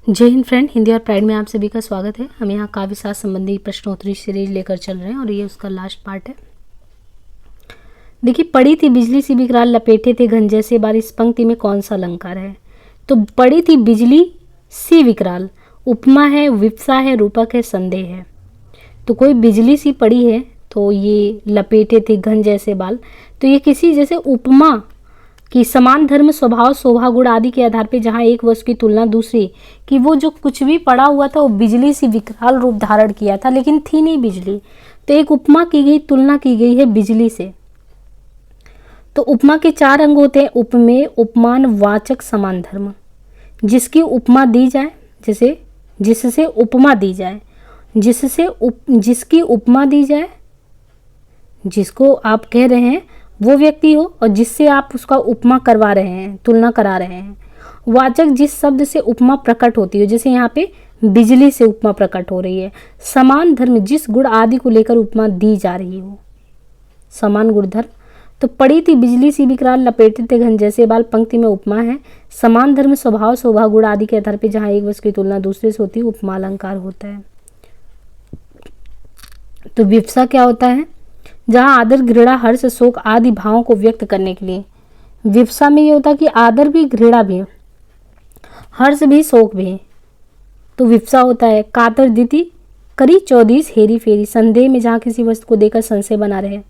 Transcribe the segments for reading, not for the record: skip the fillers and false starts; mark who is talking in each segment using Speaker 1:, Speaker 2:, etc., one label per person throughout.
Speaker 1: जय हिंद फ्रेंड, हिंदी और प्राइड में आप सभी का स्वागत है। हम यहाँ काव्य शास्त्र संबंधी प्रश्नोत्तरी सीरीज लेकर चल रहे हैं और ये उसका लास्ट पार्ट है। देखिए, पड़ी थी बिजली सी विकराल, लपेटे थे घन जैसे बाल, इस पंक्ति में कौन सा अलंकार है? तो पड़ी थी बिजली सी विकराल, उपमा है, विप्सा है, रूपक है, संदेह है। तो कोई बिजली सी पड़ी है, तो ये लपेटे थे घन जैसे बाल, तो ये किसी जैसे उपमा कि समान धर्म, स्वभाव, शोभा, गुण आदि के आधार पर जहाँ एक वस्तु की तुलना दूसरी, कि वो जो कुछ भी पड़ा हुआ था वो बिजली सी विकराल रूप धारण किया था, लेकिन थी नहीं बिजली। तो एक उपमा की गई, तुलना की गई है बिजली से। तो उपमा के 4 अंग होते हैं: उपमेय, उपमान, वाचक, समान धर्म। जिसकी उपमा दी जाए, जैसे जिससे उपमा दी जाए, जिसकी उपमा दी जाए, जिसको आप कह रहे हैं वो व्यक्ति हो, और जिससे आप उसका उपमा करवा रहे हैं, तुलना करा रहे हैं। वाचक, जिस शब्द से उपमा प्रकट होती है, जैसे यहाँ पे बिजली से उपमा प्रकट हो रही है। समान धर्म, जिस गुण आदि को लेकर उपमा दी जा रही हो, समान गुण धर्म। तो पड़ी थी बिजली सी विकराल, लपेटे थे घन जैसे बाल, पंक्ति में उपमा है। समान धर्म, स्वभाव, शोभा, गुण आदि के आधार पर जहाँ एक वस्तु की तुलना दूसरे से होती है, उपमा अलंकार होता है। तो विप्सा क्या होता है? जहाँ आदर, घृणा, हर्ष, शोक आदि भावों को व्यक्त करने के लिए। विप्सा में ये होता है कि आदर भी, घृणा भी, हर्ष भी, शोक भी, तो विप्सा होता है। कातर दिति करी 24 हेरी फेरी, संदेह में जहाँ किसी वस्तु को देकर संशय बना रहे।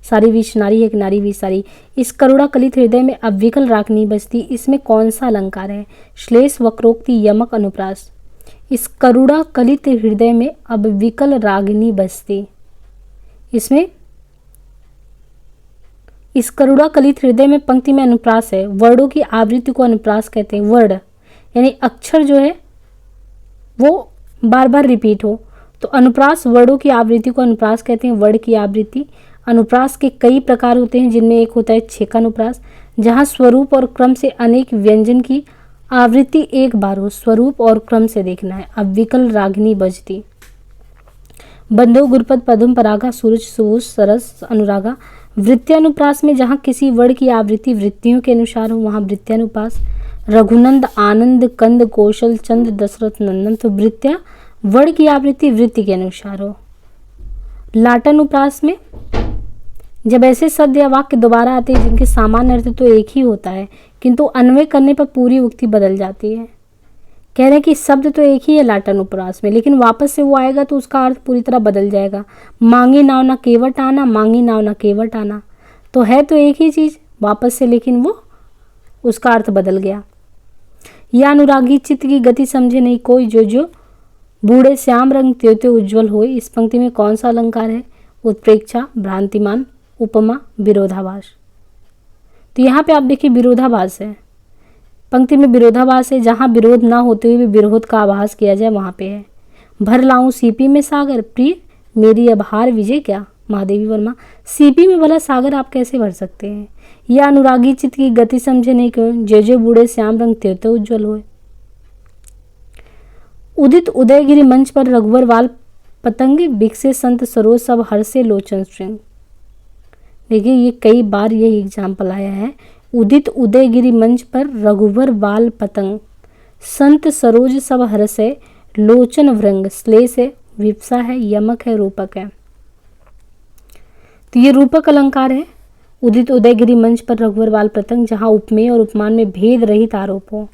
Speaker 1: सारी विष नारी है कि नारी विष सारी, इस करुणा कलित हृदय में अविकल रागनी बजती, इसमें कौन सा अलंकार है? श्लेष, वक्रोक्ति, यमक, अनुप्रास। इस करुणा कलित हृदय में अविकल रागिनी बजती, इसमें इस करुणा कलित हृदय में पंक्ति में अनुप्रास है। वर्णों की आवृत्ति को अनुप्रास कहते हैं। वर्ण यानी अक्षर जो है वो बार बार रिपीट हो, तो अनुप्रास वर्णों की आवृत्ति को अनुप्रास कहते हैं। वर्ण की आवृत्ति। अनुप्रास के कई प्रकार होते हैं, जिनमें एक होता है छेकानुप्रास, जहाँ स्वरूप और क्रम से अनेक व्यंजन की आवृत्ति एक बार हो, स्वरूप और क्रम से देखना है। अविकल रागिनी बजती। बंधो गुरुपद पदम परागा, सूरज सुवुष सरस अनुरागा। वृत्त्यानुप्रास में जहाँ किसी वर्ण की आवृत्ति वृत्तियों के अनुसार हो, वहाँ वृत्त्यानुप्रास। रघुनंद, आनंद, कंद, कौशल, चंद, दशरथ नंदन, तो वृत्त्या वर्ण की आवृत्ति वृत्ति के अनुसार हो। लाटानुप्रास में जब ऐसे शब्द या वाक्य दोबारा आते हैं जिनके सामान्य अर्थ तो एक ही होता है, किंतु अन्वय करने पर पूरी उक्ति बदल जाती है। कह रहे हैं कि शब्द तो एक ही है लाटानुप्रास में, लेकिन वापस से वो आएगा तो उसका अर्थ पूरी तरह बदल जाएगा। मांगी नाव ना केवट आना, मांगी नाव ना केवट आना, तो है तो एक ही चीज वापस से, लेकिन वो उसका अर्थ बदल गया। या अनुरागी चित्त की गति समझे नहीं कोई, जो जो बूढ़े श्याम रंग त्यों त्यों उज्ज्वल होए, इस पंक्ति में कौन सा अलंकार है? उत्प्रेक्षा, भ्रांतिमान, उपमा, विरोधाभास। तो यहाँ पे आप देखिए विरोधाभास है, पंक्ति में विरोधाभास है। जहाँ विरोध ना होते हुए भी विरोध का आभास किया जाए वहाँ पे है। भर लाऊं सीपी में सागर, प्रिय मेरी अब हार विजय क्या, महादेवी वर्मा। सीपी में भला सागर आप कैसे भर सकते हैं? या अनुरागी चित्त की गति समझे नहीं क्यों, जे जो बूढ़े श्याम रंग त्यों त्यों उज्ज्वल होए। उदित उदयगिरी मंच पर रघुवर वाल पतंग, बिकसे संत सरोज सब हर्षे लोचन श्रृंग। देखिए ये कई बार यही एग्जाम्पल आया है। उदित उदयगिरी मंच पर रघुवर वाल पतंग, संत सरोज सब हर्षे लोचन व्रंग। श्लेष है, विप्सा है, यमक है, रूपक है। तो ये रूपक अलंकार है। उदित उदयगिरी मंच पर रघुवर वाल पतंग, जहाँ उपमेय और उपमान में भेद रहित आरोप हो।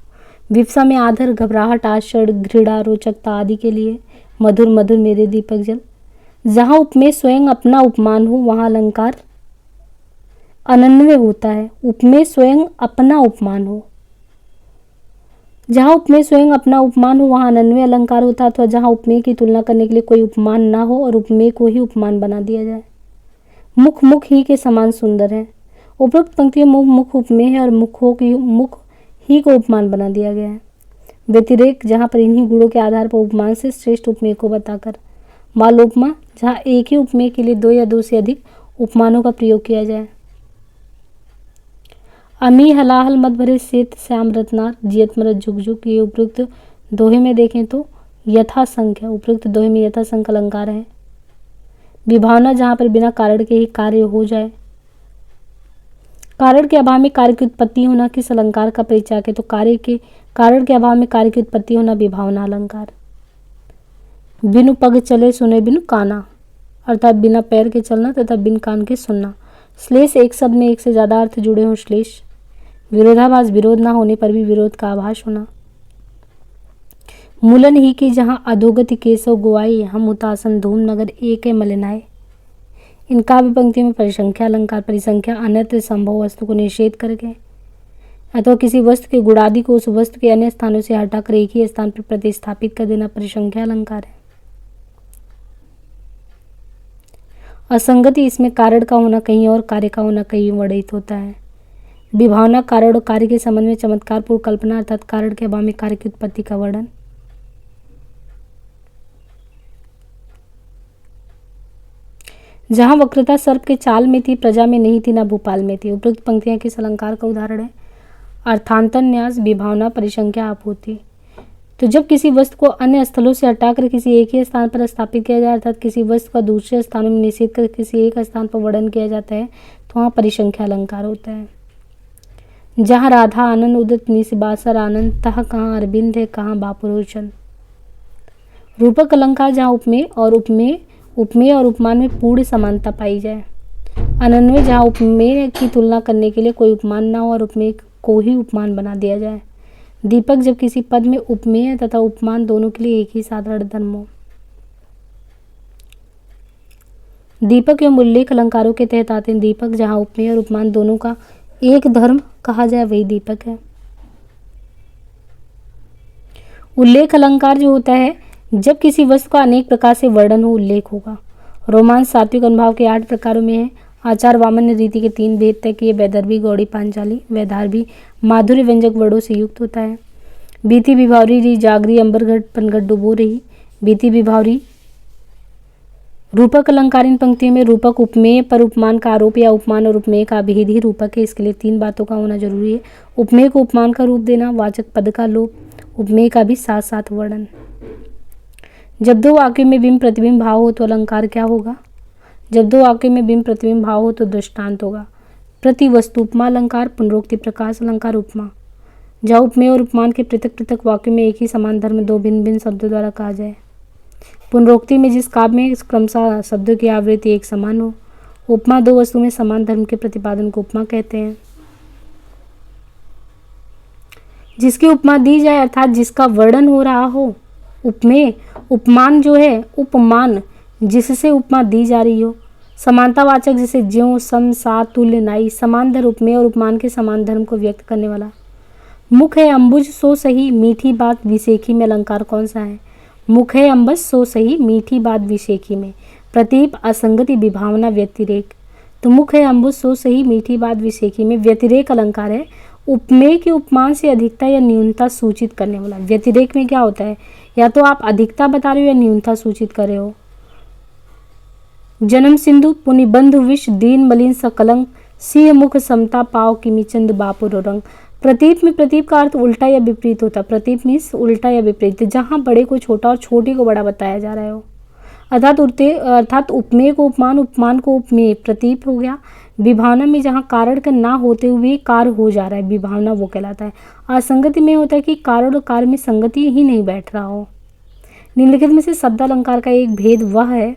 Speaker 1: विप्सा में आदर, घबराहट, आषाढ़, घृणा, रोचकता आदि के लिए। मधुर मधुर मेरे दीपक जल, जहाँ उपमेय स्वयं अपना उपमान हो वहाँ अलंकार अनन्वय होता है। उपमेय स्वयं अपना उपमान हो, जहाँ उपमेय स्वयं अपना उपमान हो वहाँ अनन्वय अलंकार होता है, अथवा जहाँ उपमेय की तुलना करने के लिए कोई उपमान ना हो और उपमेय को ही उपमान बना दिया जाए। मुख मुख ही के समान सुंदर है। उपरोक्त पंक्ति में मुख मुख उपमेय है और मुख ही को उपमान बना दिया गया है। व्यतिरेक, जहाँ पर इन्हीं गुणों के आधार पर उपमान से श्रेष्ठ उपमेय को बताकर। मालोपमा, जहाँ एक ही उपमेय के लिए 2 या 2 से अधिक उपमानों का प्रयोग किया जाए। अमी हलाहल मत भरे श्वेत श्याम रत्नार, जियत मरत झुक झुक, ये उपयुक्त दोहे में देखें तो यथा संख्या, उपयुक्त दोहे में यथा संख्या अलंकार है। विभावना, जहाँ पर बिना कारण के ही कार्य हो जाए। कारण के अभाव में कार्य की उत्पत्ति होना किस अलंकार का परिचायक है? तो कार्य के कारण के अभाव में कार्य की उत्पत्ति होना विभावना अलंकार। बिनु पग चले सुने बिनु काना, अर्थात बिना पैर के चलना तथा बिन कान के सुनना। श्लेष एक शब्द में एक से ज्यादा अर्थ जुड़े हों श्लेष। विरोधाभास विरोध ना होने पर भी विरोध का आभास होना। मूलन ही की जहाँ अधोगति केशव गोवाई, हम उतासन धूम नगर एक मलिनाए। इन काव्य पंक्तियों में परिसंख्या अलंकार परिसंख्या अन्यत्र संभव वस्तु को निषेध करके अथवा किसी वस्तु के गुणादि को उस वस्तु के अन्य स्थानों से हटाकर एक ही स्थान पर प्रतिस्थापित कर देना परिसंख्या अलंकार है। असंगति इसमें कारण का होना कहीं और कार्य का होना कहीं वर्णित होता है। विभावना कारण और कार्य के संबंध में चमत्कारपूर्ण कल्पना अर्थात कारण के अभाव में कार्य की उत्पत्ति का वर्णन। जहां वक्रता सर्प के चाल में थी प्रजा में नहीं थी ना भोपाल में थी। उपरोक्त पंक्तियां किस अलंकार का उदाहरण है? अर्थांतर न्यास विभावना परिसंख्या आपूर्ति। तो जब किसी वस्तु को अन्य स्थलों से हटाकर किसी एक ही स्थान पर स्थापित किया जाए अर्थात किसी वस्तु का दूसरे स्थानों में निषेध कर किसी एक स्थान पर वर्णन किया जाता है तो वहाँ परिसंख्या अलंकार होता है। जहाँ राधा आनंद उदित निशिबासर आनंद तह कहाँ अरविंद है कहाँ बापुरोचन। रूपक अलंकार जहाँ उपमेय और उपमान में पूर्ण समानता पाई जाए। अनन्वय जहाँ उपमेय की तुलना करने के लिए कोई उपमान ना हो और उपमेय को ही उपमान बना दिया जाए। दीपक जब किसी पद में उपमेय तथा उपमान दोनों के लिए एक ही साधारण धर्म हो। दीपक एवं उल्लेख अलंकारों के तहत आते हैं। दीपक जहाँ उपमेय और उपमान दोनों का एक धर्म कहा जाए वही दीपक है। उल्लेख अलंकार जो होता है जब किसी वस्तु का अनेक प्रकार से वर्णन हो उल्लेख होगा। रोमांस सात्विक अनुभाव के 8 प्रकारों में है। आचार वामन रीति के 3 भेद तय किए। वैदर्भी गौड़ी पांचाली। वैदर्भी माधुर्य व्यंजक वर्णों से युक्त होता है। बीती विभावरी री जागरी अंबरगढ़ पनगढ़ डुबो रही। बीती विभावरी। रूपक अलंकार इन पंक्तियों में रूपक उपमेय पर उपमान का आरोप या उपमान और उपमेय का भेद ही रूपक है। इसके लिए 3 बातों का होना जरूरी है। उपमेय को उपमान का रूप देना, वाचक पद का लोप, उपमेय का भी साथ साथ वर्णन। जब 2 वाक्यों में बिंब प्रतिबिंब भाव हो तो अलंकार क्या होगा? जब 2 वाक्यों में बिंब प्रतिबिंब भाव हो तो दृष्टांत होगा। प्रति वस्तु उपमा अलंकार, पुनरोक्ति प्रकाश अलंकार उपमा। जहाँ उपमेय और उपमान के पृथक पृथक वाक्यों में एक ही समान धर्म 2 भिन्न भिन्न शब्दों द्वारा कहा जाए। पुनरोक्ति में जिस काव्य में क्रमशः शब्दों की आवृत्ति एक समान हो। उपमा 2 वस्तु में समान धर्म के प्रतिपादन को उपमा कहते हैं। जिसकी उपमा दी जाए अर्थात जिसका वर्णन हो रहा हो। उपमेय उपमान जो है उपमान जिससे उपमा दी जा रही हो। समानतावाचक जैसे ज्यों सम सा तुल्य नाई। समान धर्म उपमेय और उपमान के समान धर्म को व्यक्त करने वाला। मुख है अम्बुज सो सही मीठी बात विशेखी में अलंकार कौन सा है? मुख है अम्बुज सो सही मीठी बात विशेखी में। प्रतीप असंगति विभावना व्यतिरेक। तो मुख है अम्बुज सो सही मीठी बात विशेखी में व्यतिरेक अलंकार है। उपमेय के उपमान से अधिकता या न्यूनता सूचित करने वाला। व्यतिरेक में क्या होता है? या तो आप अधिकता बता रहे हो या न्यूनता सूचित कर रहे हो। जन्म सिंधु पुनिबंधु विष दीन मलिन सकलंक सिंह मुख समता पाव किमी चंद बापुर रंग। प्रतीप में प्रतीप का अर्थ उल्टा या विपरीत होता है। प्रतीप मीन्स उल्टा या विपरीत, जहाँ बड़े को छोटा और छोटे को बड़ा बताया जा रहा हो। अर्थात उपमेय को उपमान, उपमान को उपमेय। प्रतीप हो गया। विभावना में जहाँ कारण का ना होते हुए कार्य हो जा रहा है विभावना वो कहलाता है। असंगति में होता है कि कारण और कार्य में संगति ही नहीं बैठ रहा हो। निम्नलिखित में से शब्दालंकार का एक भेद वह है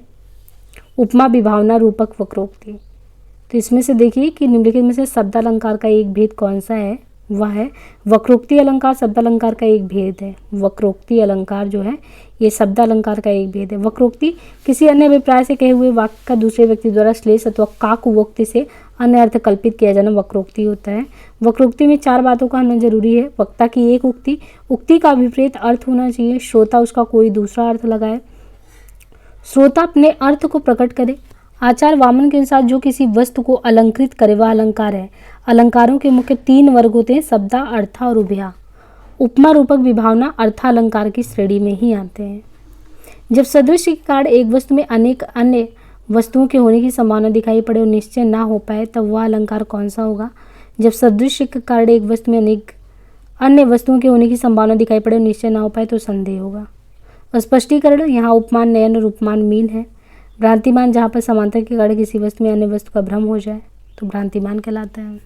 Speaker 1: उपमा विभावना रूपक वक्रोक्ति। तो इसमें से देखिए कि निम्नलिखित में से शब्दालंकार का एक भेद कौन सा है? वह है वक्रोक्ति अलंकार। शब्दालंकार का एक भेद है। वक्रोक्ति अलंकार जो है ये शब्दालंकार का एक भेद है। वक्रोक्ति किसी अन्य अभिप्राय से कहे हुए वाक्य का दूसरे व्यक्ति द्वारा श्लेष अथवा काकुवोक्ति से अन्य अर्थ कल्पित किया जाना वक्रोक्ति होता है। वक्रोक्ति में 4 बातों का होना जरूरी है। वक्ता की एक उक्ति, उक्ति का विपरीत अर्थ होना चाहिए, श्रोता उसका कोई दूसरा अर्थ लगाए, श्रोता अपने अर्थ को प्रकट करे। आचार वामन के अनुसार जो किसी वस्तु को अलंकृत करे वह अलंकार है। अलंकारों के मुख्य 3 वर्ग होते हैं, शब्दा, अर्था और उभया। उपमा रूपक विभावना अर्थालंकार की श्रेणी में ही आते हैं। जब सदृश के कारण एक वस्तु में अनेक अन्य वस्तुओं के होने की संभावना दिखाई पड़े और निश्चय ना हो पाए तब वह अलंकार कौन सा होगा? जब सदृश के कारण एक वस्तु में अनेक अन्य वस्तुओं के होने की संभावना दिखाई पड़े और निश्चय ना हो पाए तो संदेह होगा। स्पष्टीकरण, यहाँ उपमान नयन और उपमान मीन है। भ्रांतिमान जहाँ पर समांतर के कारण किसी वस्तु में अन्य वस्तु का भ्रम हो जाए तो भ्रांतिमान कहलाता है।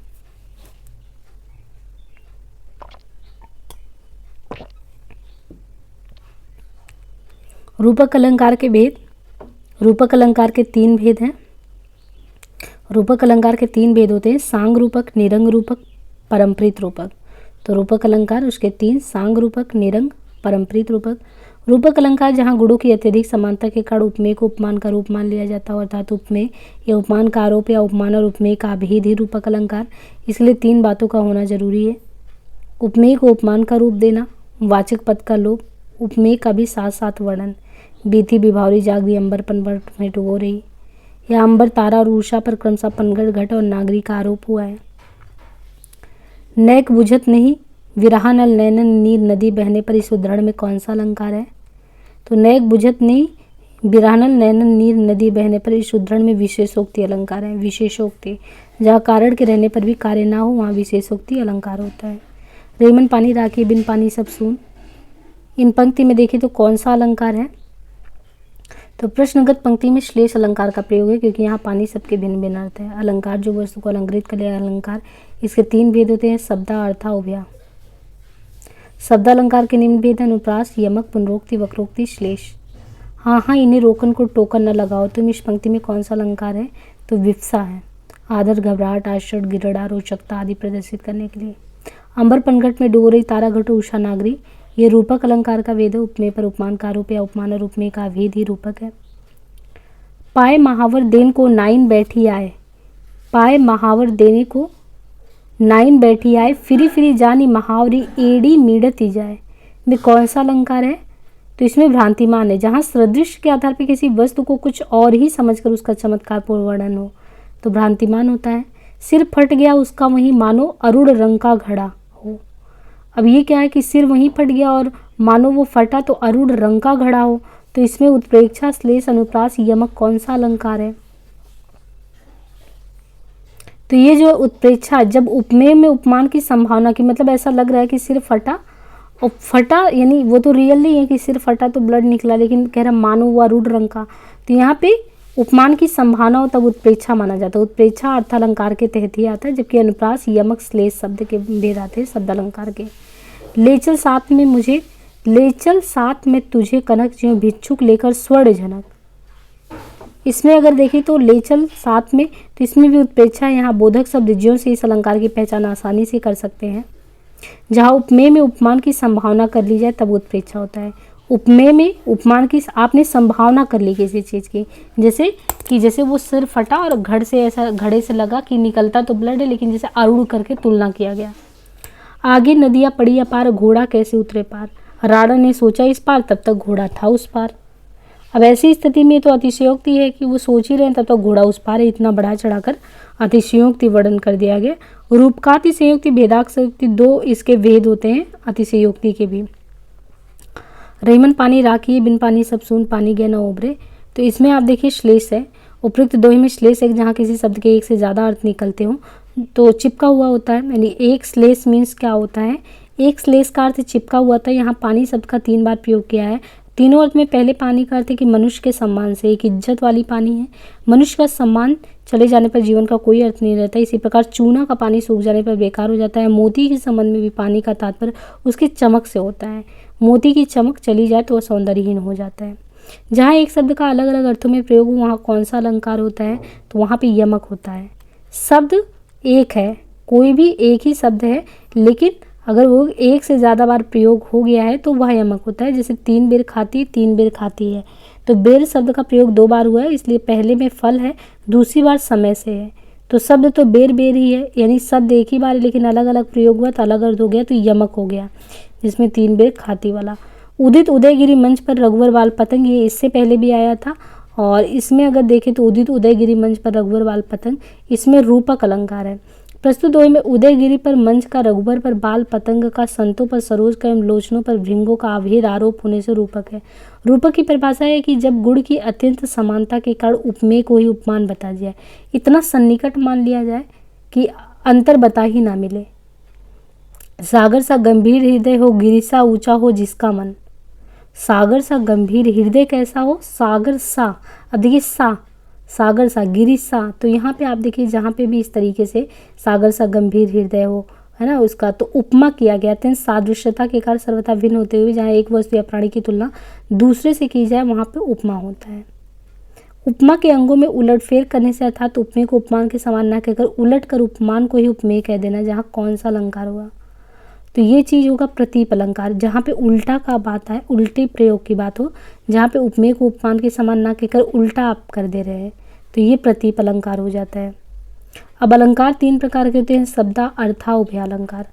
Speaker 1: रूपक अलंकार के भेद। रूपक अलंकार के 3 भेद हैं। रूपक अलंकार के 3 भेद होते हैं, सांग रूपक, निरंग रूपक, परम्परित रूपक। तो रूपक अलंकार उसके 3, सांग रूपक, निरंग, परम्परित रूपक। रूपक अलंकार जहाँ गुणों की अत्यधिक समानता के कारण उपमेय को उपमान का रूप मान लिया जाता है, अर्थात उपमेय या उपमान का आरोप या उपमान और उपमेय का भेद ही रूपक अलंकार। इसलिए 3 बातों का होना जरूरी है। उपमेय को उपमान का रूप देना, वाचक पद का लोप, उपमेय का भी साथ साथ वर्णन। बीती बिभावरी जागरी अंबर पनवट में डुबो रही, या अंबर तारा और उषा पर क्रमशः पनगढ़ घट और नागरी का आरोप हुआ है। नैक बुझत नहीं विरहा नल नैनन नीर नदी बहने पर इस उद्धरण में कौन सा अलंकार है? तो नैक बुझत नहीं बिरहानल नैनन नीर नदी बहने पर इस उद्धरण में विशेषोक्ति अलंकार है। विशेषोक्ति, जहाँ कारण के रहने पर भी कार्य ना हो वहाँ विशेषोक्ति अलंकार होता है। रेमन पानी राखी बिन पानी सब सून, इन पंक्ति में देखिए तो कौन सा अलंकार है? तो प्रश्नगत पंक्ति में श्लेष अलंकार का प्रयोग है, क्योंकि यहाँ पानी सबके भिन्न भिन्न अर्थ है। अलंकार जो वस्तु को अलंकृत करे अलंकार, इसके 3 भेद होते हैं, शब्दा, अर्था, उभया। शब्दालंकार के निम्न भेद अनुप्रास, यमक, पुनरोक्ति, वक्रोक्ति, श्लेष। हाँ, इन्हें रोकन को टोकन न लगाओ। तुम इस पंक्ति में कौन सा अलंकार है? तो विप्सा है। आदर, घबराहट, आश्चर्य, गिरड़ा, रोचकता आदि प्रदर्शित करने के लिए। अंबर पनघट में डूब रही तारा घट उषा नागरी, ये रूपक अलंकार का भेद है। उपमेय पर उपमान का आरोप या उपमान और उपमेय का भेद ही रूपक है। पाए महावर देन को नाइन बैठी आए, पाए महावर देने को नाइन बैठी आए, फिरी फिरी जानी महावरी एड़ी मीड़ती जाए, में कौन सा अलंकार है? तो इसमें भ्रांतिमान है, जहाँ सदृश के आधार पर किसी वस्तु को कुछ और ही समझकर उसका चमत्कारपूर्ण वर्णन हो तो भ्रांतिमान होता है। सिर फट गया उसका वहीं मानो अरुण रंग का घड़ा हो। अब ये क्या है कि सिर वहीं फट गया और मानो वो फटा तो अरुण रंग का घड़ा हो, तो इसमें उत्प्रेक्षा, श्लेष, अनुप्रास, यमक कौन सा अलंकार है? तो ये जो उत्प्रेक्षा, जब उपमेय में उपमान की संभावना की, मतलब ऐसा लग रहा है कि सिर फटा, और फटा यानी वो तो रियल नहीं है कि सिर फटा तो ब्लड निकला, लेकिन कह रहा मानो वो अरुण रंग का, तो यहाँ पे उपमान की संभावना हो तब उत्प्रेक्षा माना जाता है। उत्प्रेक्षा अर्थालंकार के तहत ही आता है, जबकि अनुप्रास, यमक, श्लेष शब्द के भेद आते हैं शब्दालंकार के। लेचल साथ में मुझे, लेचल साथ में तुझे कनक, ज्यों भिक्षुक लेकर स्वर्ण झनक। इसमें अगर देखें तो लेचल साथ में, तो इसमें भी उत्प्रेक्षा है। यहाँ बोधक शब्द ज्यों से इस अलंकार की पहचान आसानी से कर सकते हैं। जहाँ उपमेय में उपमान की संभावना कर ली जाए तब उत्प्रेक्षा होता है। उपमेय में उपमान की आपने संभावना कर ली किसी चीज़ की, जैसे वो सिर फटा और घड़ से ऐसा, घड़े से लगा कि निकलता तो ब्लड है, लेकिन जैसे अरुण करके तुलना किया गया। आगे नदियाँ पड़ी अपार, घोड़ा कैसे उतरे पार, राणा ने सोचा इस पार तब तक घोड़ा था उस पार। अब ऐसी स्थिति में तो अतिशयोक्ति है कि वो सोच ही रहे हैं तब तक घोड़ा उस पार है, इतना बढ़ा चढ़ाकर अतिशयोक्ति वर्णन कर दिया गया। रूपकातिशयोक्ति, भेदाक्षयोक्ति, 2 इसके भेद होते हैं अतिशयोक्ति के भी। रेमन पानी राखी बिन पानी सब सून, पानी गया न उभरे, तो इसमें आप देखिए श्लेष है। उपयुक्त दोहे में श्लेष है जहाँ किसी शब्द के एक से ज़्यादा अर्थ निकलते हो तो चिपका हुआ होता है, यानी एक श्लेष मीन्स क्या होता है, एक श्लेष का अर्थ चिपका हुआ था। यहाँ पानी शब्द का 3 बार प्रयोग किया है। तीनों अर्थ में पहले पानी का अर्थ है कि मनुष्य के सम्मान से, एक इज्जत वाली पानी है। मनुष्य का सम्मान चले जाने पर जीवन का कोई अर्थ नहीं रहता। इसी प्रकार चूना का पानी सूख जाने पर बेकार हो जाता है। मोती के संबंध में भी पानी का तात्पर्य उसकी चमक से होता है। मोती की चमक चली जाए तो वह सौंदर्यहीन हो जाता है। जहाँ एक शब्द का अलग अलग अर्थों में प्रयोग हो वहाँ कौन सा अलंकार होता है, तो वहाँ पे यमक होता है। शब्द एक है, कोई भी एक ही शब्द है, लेकिन अगर वो एक से ज़्यादा बार प्रयोग हो गया है तो वह यमक होता है। जैसे 3 बेर खाती, 3 बेर खाती है, तो बेर शब्द का प्रयोग 2 बार हुआ है, इसलिए पहले में फल है, दूसरी बार समय से है, तो शब्द तो बेर बेर ही है, यानी शब्द एक ही बार लेकिन अलग अलग प्रयोग हुआ तो अलग अर्थ हो गया, तो यमक हो गया जिसमें 3 बेर खाती वाला। उदित उदयगिरी मंच पर रघुवर बाल पतंग, ये इससे पहले भी आया था, और इसमें अगर देखें तो उदित उदयगिरी मंच पर रघुवर बाल पतंग, इसमें रूपक अलंकार है। प्रस्तुत दोहे में उदयगिरी पर मंच का, रघुवर पर बाल पतंग का, संतों पर सरोज का एवं लोचनों पर भृंगों का अभेद आरोप होने से रूपक है। रूपक की परिभाषा है कि जब गुण की अत्यंत समानता के कारण उपमेय को ही उपमान बता जाए, इतना सन्निकट मान लिया जाए कि अंतर बता ही ना मिले। सागर सा गंभीर हृदय हो, गिरि सा ऊंचा हो जिसका मन। सागर सा गंभीर हृदय कैसा हो, सागर सा, अब देखिए सा, सागर सा, गिरि सा, तो यहाँ पे आप देखिए जहाँ पे भी इस तरीके से सागर सा गंभीर हृदय हो, है ना उसका, तो उपमा किया गया। अत्यंत सादृश्यता के कारण सर्वथा भिन्न होते हुए जहाँ एक वस्तु या प्राणी की तुलना दूसरे से की जाए वहाँ पे उपमा होता है। उपमा के अंगों में उलटफेर करने से अर्थात उपमेय को उपमान के समान न कहकर उलट कर उपमान को ही उपमेय कह देना, जहाँ कौन सा अलंकार हुआ, तो ये चीज़ होगा प्रतीप अलंकार। जहाँ पे उल्टा का बात है, उल्टे प्रयोग की बात हो, जहाँ पे उपमेय को उपमान के समान न कहकर उल्टा आप कर दे रहे हैं, तो ये प्रतीप अलंकार हो जाता है। अब अलंकार 3 प्रकार के होते हैं। शब्दा अर्था उभया अलंकार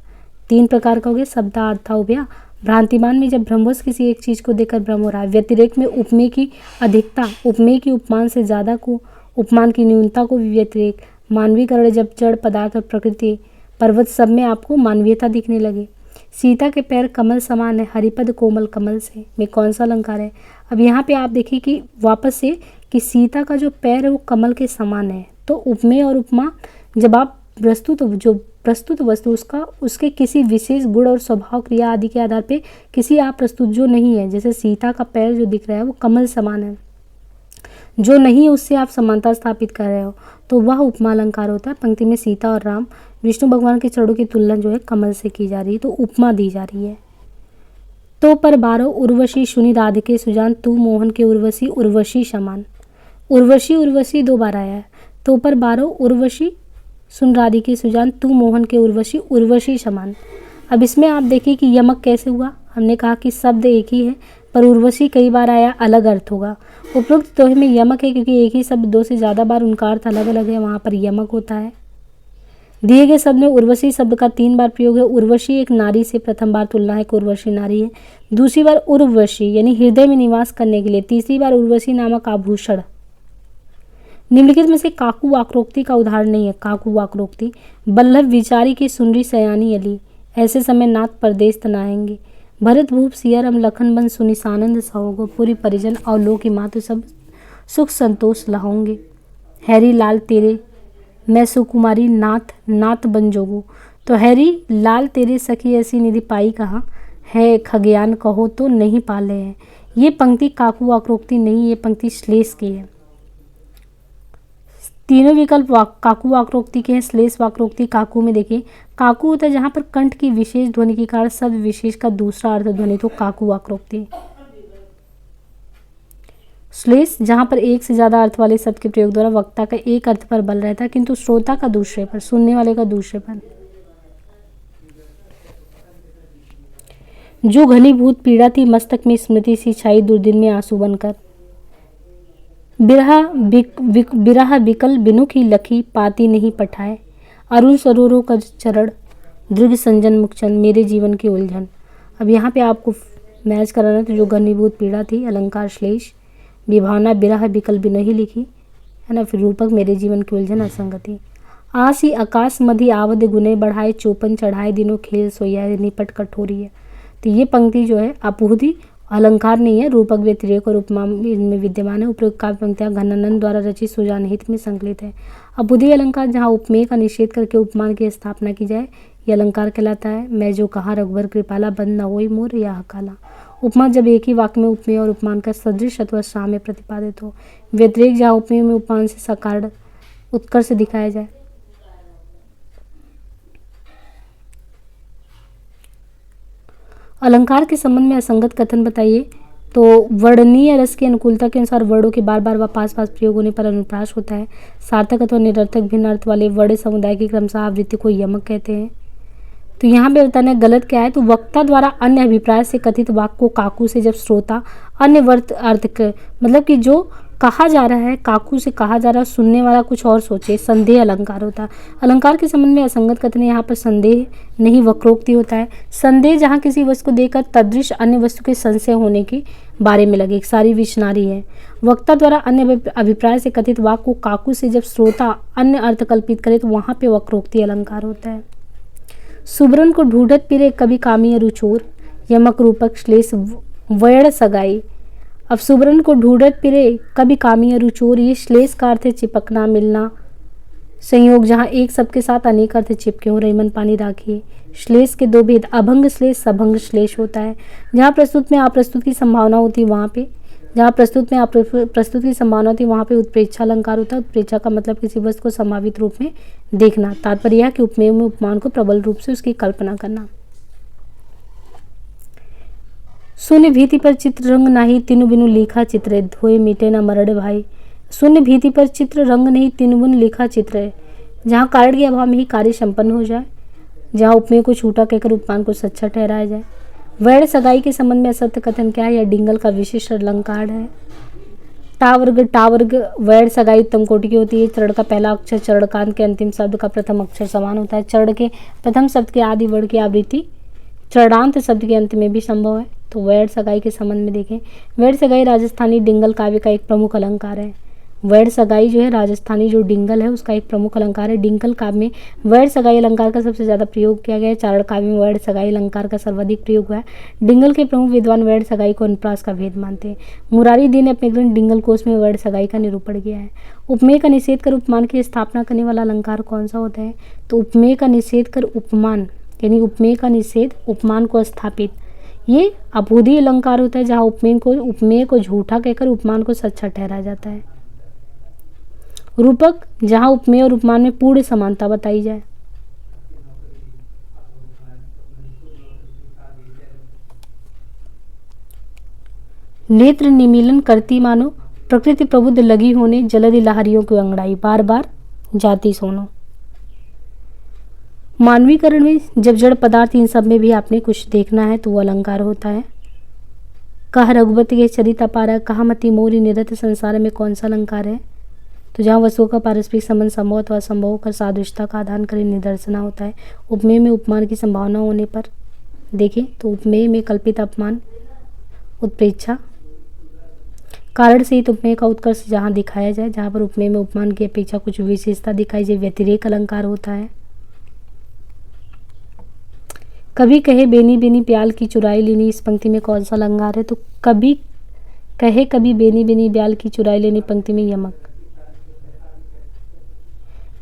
Speaker 1: 3 प्रकार का हो गया। शब्दा अर्था उभया, भ्रांतिमान में जब भ्रमवश किसी एक चीज़ को देखकर भ्रम हो रहा है। व्यतिरेक में उपमेय की अधिकता, उपमेय की उपमान से ज़्यादा को, उपमान की न्यूनता को व्यतिरेक। मानवीकरण, जब जड़ पदार्थ और प्रकृति पर्वत सब में आपको मानवीयता दिखने लगे। सीता के पैर कमल समान है, हरिपद कोमल कमल से, में कौन सा अलंकार है। अब यहाँ पे आप देखिए कि वापस से कि सीता का जो पैर है वो कमल के समान है। तो उपमेय और उपमा जब आप प्रस्तुत वस्तु उसके किसी विशेष गुण और स्वभाव, क्रिया आदि के आधार पे किसी आप प्रस्तुत जो नहीं है, जैसे सीता का पैर जो दिख रहा है वो कमल समान है, जो नहीं है उससे आप समानता स्थापित कर रहे हो, तो वह उपमा अलंकार होता है। पंक्ति में सीता और राम, विष्णु भगवान के चरणों की तुलना जो है कमल से की जा रही है, तो उपमा दी जा रही है। तो पर 12 उर्वशी सुनि राधिके सुजान, तू मोहन के उर्वशी उर्वशी समान। उर्वशी 2 बार आया है। तो पर 12 उर्वशी सुन राधिके सुजान, तू मोहन के उर्वशी उर्वशी समान। अब इसमें आप देखिए कि यमक कैसे हुआ। हमने कहा कि शब्द एक ही है पर उर्वशी कई बार आया, अलग अर्थ होगा। उपरोक्त दोहे में यमक है क्योंकि एक ही शब्द 2 से ज़्यादा बार उनका अर्थ अलग अलग है, वहाँ पर यमक होता है। दिए गए शब्द में उर्वशी शब्द का 3 बार प्रयोग है। उर्वशी एक नारी से प्रथम बार तुलना है कि उर्वशी नारी है, दूसरी बार उर्वशी यानी हृदय में निवास करने के लिए, तीसरी बार उर्वशी नामक आभूषण। निम्नलिखित में से काकू वाक्रोक्ति का उदाहरण नहीं है। काकू वाक्रोक्ति, बल्लभ विचारी की सुनरी सयानी अली, ऐसे समय नाथ परदेश तनाएंगे। भरत भूप सियाराम लखन बन सुनि सानंद सहोगो, पूरी परिजन और लोग की मातु सब सुख संतोष लहोंगे। हैरी लाल तेरे मैं सुकुमारी नाथ बन जोगो, तो हैरी लाल तेरे सखी ऐसी निधि पाई कहाँ है, खज्ञान कहो तो नहीं पाले हैं। ये पंक्ति काकू वाक्रोक्ति नहीं, ये पंक्ति श्लेष की है। तीनों विकल्प काकू वाक्रोक्ति के हैं। श्लेष वाक्रोक्ति काकू में देखिए, काकू होता है जहाँ पर कंठ की विशेष ध्वनि के कारण शब्द विशेष का दूसरा अर्थ ध्वनि, तो काकू वाक्रोक्ति। श्लेष जहाँ पर एक से ज़्यादा अर्थ वाले शब्द के प्रयोग द्वारा वक्ता का एक अर्थ पर बल रहता है किंतु श्रोता का दूसरे पर, सुनने वाले का दूसरे पर। जो घनीभूत पीड़ा थी मस्तक में स्मृति सी छाई, दुर्दिन में आंसू बनकर। बिरहा बिकल बिनु की लखी, पाती नहीं पठाए, अरुण सरोरों का चरण, दृढ़ संजन मुखचन, मेरे जीवन की उलझन। अब यहाँ पे आपको मैच कराना, तो जो घनीभूत पीड़ा थी अलंकार श्लेष, विभावना बिरहा बिकल बिनु ही लिखी है ना, फिर रूपक मेरे जीवन की उलझन असंगति। आसी आकाश मधि आवद गुने बढ़ाए, चौपन चढ़ाए दिनों खेल सोया निपट कठोरी है। तो ये पंक्ति जो है अपूर्ति अलंकार नहीं है, रूपक व्यतिरेक और उपमा इनमें विद्यमान है। उपरोक्त काव्य पंक्तियां घनानंद द्वारा रचित सुजान हित में संकलित है। अबुद्धि अलंकार जहाँ उपमेय का निषेध करके उपमान की स्थापना की जाए, यह अलंकार कहलाता है। मैं जो कहा रघुबर कृपाला, बंद न होई मोर या हकाला। उपमा जब एक ही वाक्य में उपमेय और उपमान का सदृश अथवा साम्य प्रतिपादित हो। व्यतिरेक जहाँ उपमेय में उपमान से साकार उत्कर्ष दिखाया जाए। अलंकार के संबंध में असंगत कथन बताइए। तो वर्णनीय रस की अनुकूलता के अनुसार वर्णों के बार बार व पास पास प्रयोग होने पर अनुप्रास होता है। सार्थक अथवा निरर्थक भिन्न अर्थ वाले वर्ण समुदाय की क्रमशः आवृत्ति को यमक कहते हैं। तो यहाँ पे बताना गलत क्या है, तो वक्ता द्वारा अन्य अभिप्राय से कथित वाक्य को काकू से जब श्रोता अन्य अर्थ मतलब कि जो कहा जा रहा है काकू से कहा जा रहा है, सुनने वाला कुछ और सोचे, संदेह अलंकार होता है। अलंकार के संबंध में असंगत कथन, यहाँ पर संदेह नहीं वक्रोक्ति होता है। संदेह जहाँ किसी वस्तु को देखकर तदृश अन्य वस्तु के संशय होने के बारे में लगे, सारी विचनारी है। वक्ता द्वारा अन्य अभिप्राय से कथित वाक्य को काकू से जब श्रोता अन्य अर्थ कल्पित करे तो वहाँ पे वक्रोक्ति अलंकार होता है। सुबरन को ढूंढत पिरे कभी कामी रुचोर, यमक रूपक श्लेष वर्ण सगाई। अब सुबरन को ढूंढत पिरे कभी कामी रुचोर, ये श्लेष का अर्थ है चिपकना, मिलना, संयोग जहाँ एक शब्द के साथ अनेक अर्थ चिपके हो। रईमन पानी राखिए। श्लेष के 2 भेद, अभंग श्लेष सभंग श्लेष होता है। जहाँ प्रस्तुत में अप्रस्तुत की संभावना होती है वहाँ पे जहाँ प्रस्तुत में प्रस्तुत की संभावना होती है वहाँ पे उत्प्रेक्षा अलंकार होता है। उत्प्रेक्षा का मतलब किसी वस्तु को संभावित रूप में देखना। तात्पर्य यह कि उपमेय में उपमान को प्रबल रूप से उसकी कल्पना करना। शून्य भीति पर चित्र रंग नाही, तीनु बिनु लिखा चित्र, धोए मिटे न मरड़ भाई। शून्य भीति पर चित्र रंग नहीं, तीनु बिनु लिखा चित्र है। जहाँ कारण के अभाव में ही कार्य संपन्न हो जाए, जहाँ उपमेय को झूठा कहकर उपमान को सच्चा ठहराया जाए। वैर सगाई के संबंध में असत्य कथन क्या है? यह डिंगल का विशिष्ट अलंकार है। टावर्ग वैर सगाई उत्तम कोटि की होती है। चरण का पहला अक्षर चरणकांत के अंतिम शब्द का प्रथम अक्षर समान होता है। चरण के प्रथम शब्द के आदि वर्ण की आवृत्ति चरणांत शब्द के अंत में भी संभव है। तो वैर सगाई के संबंध में देखें, वैर सगाई राजस्थानी डिंगल काव्य का एक प्रमुख अलंकार है। वैर सगाई जो है राजस्थानी जो डिंगल है उसका एक प्रमुख अलंकार है। डिंगल काव्य में वैर सगाई अलंकार का सबसे ज़्यादा प्रयोग किया गया है। चारण काव्य में वैर सगाई अलंकार का सर्वाधिक प्रयोग हुआ है। डिंगल के प्रमुख विद्वान वैर सगाई को अनुप्रास का भेद मानते हैं। मुरारी दी ने अपने ग्रंथ डिंगल कोश में वैर सगाई का निरूपण किया है। उपमेय का निषेध कर उपमान की स्थापना करने वाला अलंकार कौन सा होता है? तो उपमेय का निषेध कर उपमान, यानी उपमेय का निषेध उपमान को स्थापित, ये अबूधी अलंकार होता है। जहाँ उपमेय को झूठा कहकर उपमान को सच्चा ठहराया जाता है। रूपक, जहाँ उपमेय और उपमान में पूर्ण समानता बताई जाए। नेत्र निमीलन करती मानो, प्रकृति प्रबुद्ध लगी होने, जलधि लहरियों की अंगड़ाई, बार बार जाती सोनो। मानवीकरण में जब जड़ पदार्थ इन सब में भी आपने कुछ देखना है तो वो अलंकार होता है। कह रघुपति के चरित अपार, कहा मति मोरी निरत संसार में कौन सा अलंकार है? तो जहाँ वस्तुओं का पारस्परिक संबंध संभव अथवा असंभव होकर सादृश्यता का आदान करे निदर्शना होता है। उपमेय में उपमान की संभावना होने पर देखें तो उपमेय में कल्पित अपमान, उत्प्रेक्षा, कारण सहित उपमेय का उत्कर्ष जहाँ दिखाया जाए, जहाँ पर उपमेय में उपमान की अपेक्षा कुछ विशेषता दिखाई जाए, व्यतिरेक अलंकार होता है। कभी कहे बेनी बेनी प्याल की चुराई लेनी, इस पंक्ति में कौन सा अलंकार है? तो कभी कहे कभी बेनी बेनी ब्याल की चुराई लेनी पंक्ति में यमक,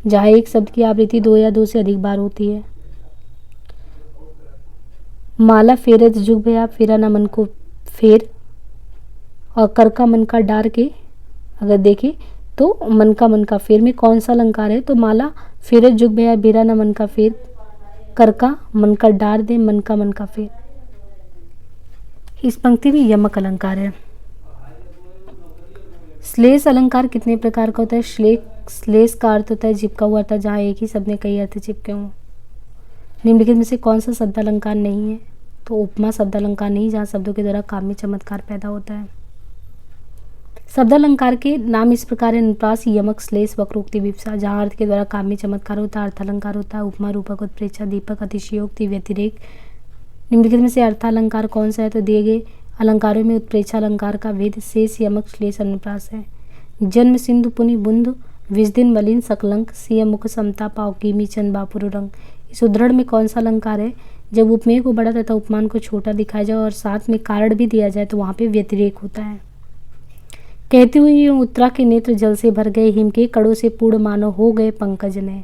Speaker 1: जहाँ एक शब्द की आवृत्ति दो या दो से अधिक बार होती है। माला फेरत जुग भया, फेरा ना मन को फेर, और कर का मन का डार के अगर देखें तो मन का फेर में कौन सा अलंकार है? तो माला फेरत जुग भया, फेरा ना मन का फेर, कर का मन का डार दे, मन का फेर। इस पंक्ति में यमक अलंकार है। श्लेष अलंकार कितने प्रकार का होता है? श्लेष का अर्थ होता है चिपका हुआ अर्थ, जहाँ एक ही शब्द में कई अर्थ चिपके हों। निम्नलिखित में से कौन सा शब्द अलंकार नहीं है? तो उपमा शब्द अलंकार नहीं, जहाँ शब्दों के द्वारा काव्य चमत्कार पैदा होता है। शब्द अलंकार के नाम इस प्रकार है: अनुप्रास, यमक, श्लेष, वक्रोक्ति, विवक्षा। जहाँ अर्थ के द्वारा काव्य चमत्कार होता है, अर्थ अलंकार होता है। उपमा, रूपक, उत्प्रेक्षा, दीपक, अतिशयोक्ति, व्यतिरेक। निम्नलिखित में से अर्थालंकार कौन सा है? तो दिए गए अलंकारों में उत्प्रेक्षा अलंकार का भेद शेष, यमक, श्लेष, अनुप्रास है। जन्म सिंधु पुनि बुंद, विजदिन मलिन सकलंक, सिय मुख समता पाव कीमी चंद बापुर रंग। इस उद्धरण में कौन सा अलंकार है? जब उपमेय को बड़ा तथा उपमान को छोटा दिखाया जाए और साथ में कारण भी दिया जाए तो वहाँ पे व्यतिरेक होता है। कहती हुई यूं उत्तरा के नेत्र जल से भर गए, हिम के कड़ों से पूर्ण मानो हो गए पंकज ने।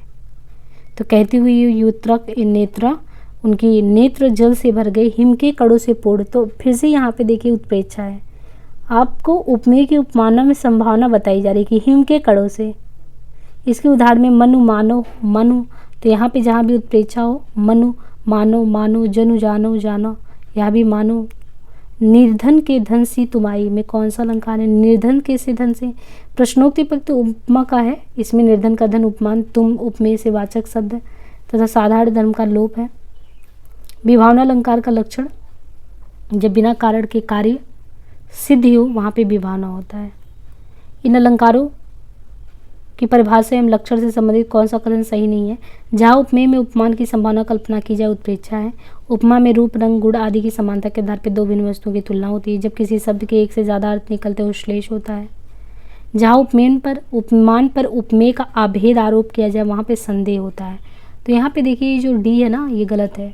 Speaker 1: तो कहती हुई यूं उत्तरा के नेत्र, उनकी नेत्र जल से भर गए, हिम के कड़ों से पूर्ण। तो फिर से यहाँ पे देखिए उत्प्रेक्षा है। आपको उपमेय की उपमाना में संभावना बताई जा रही है कि हिम के कड़ों से। इसके उदाहरण में मनु, मानो, मनु। तो यहाँ पे जहाँ भी उत्प्रेक्षा हो, मनु, मानो, मानो, जनु, जानो, जानो, यहाँ भी मानो। निर्धन के धन सी तुमाई में कौन सा अलंकार है? निर्धन के से धन से। प्रश्नोक्ति पक्ष उपमा का है, इसमें निर्धन का धन उपमान, तुम उपमेय से वाचक शब्द तथा साधारण धर्म का लोप है। विभावना अलंकार का लक्षण, जब बिना कारण के कार्य सिद्ध हो वहाँ पे विभावना होता है। इन अलंकारों की परिभाषा एवं लक्षण से संबंधित कौन सा कथन सही नहीं है? जहाँ उपमेय में उपमान की संभावना कल्पना की जाए, उत्प्रेक्षा है। उपमा में रूप, रंग, गुण आदि की समानता के आधार पर दो भिन्न वस्तुओं की तुलना होती है। जब किसी शब्द के एक से ज़्यादा अर्थ निकलते हो श्लेष होता है। जहाँ उपमान पर उपमेय का अभेद आरोप किया जाए वहाँ पे संदेह होता है। तो यहाँ पे देखिए ये जो डी है ना, ये गलत है।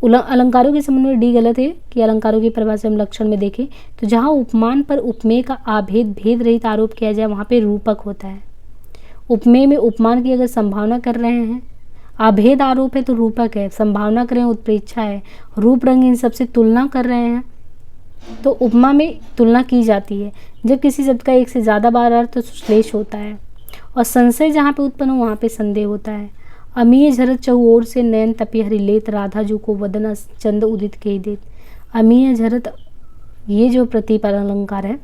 Speaker 1: अलंकारों के संबंध में डी गलत है कि अलंकारों की परिभाषा हम लक्षण में देखें तो जहाँ उपमान पर उपमेय का अभेद भेद रहित आरोप किया जाए वहाँ पे रूपक होता है। उपमेय में उपमान की अगर संभावना कर रहे हैं, अभेद आरोप है तो रूपक है। संभावना कर रहे हैं, उत्प्रेक्षा है। रूप, रंग, इन सबसे तुलना कर रहे हैं तो उपमा में तुलना की जाती है जब किसी शब्द का एक से ज़्यादा बार अर्थ तो श्लेष होता है, और संशय जहाँ पे उत्पन्न हो वहाँ पे संदेह होता है। अमीय झरत चहु ओर से नयन तपी हरि लेत, राधा जो को वदन चंद उदित कही देत। अमीय झरत, ये जो प्रतीप अलंकार है,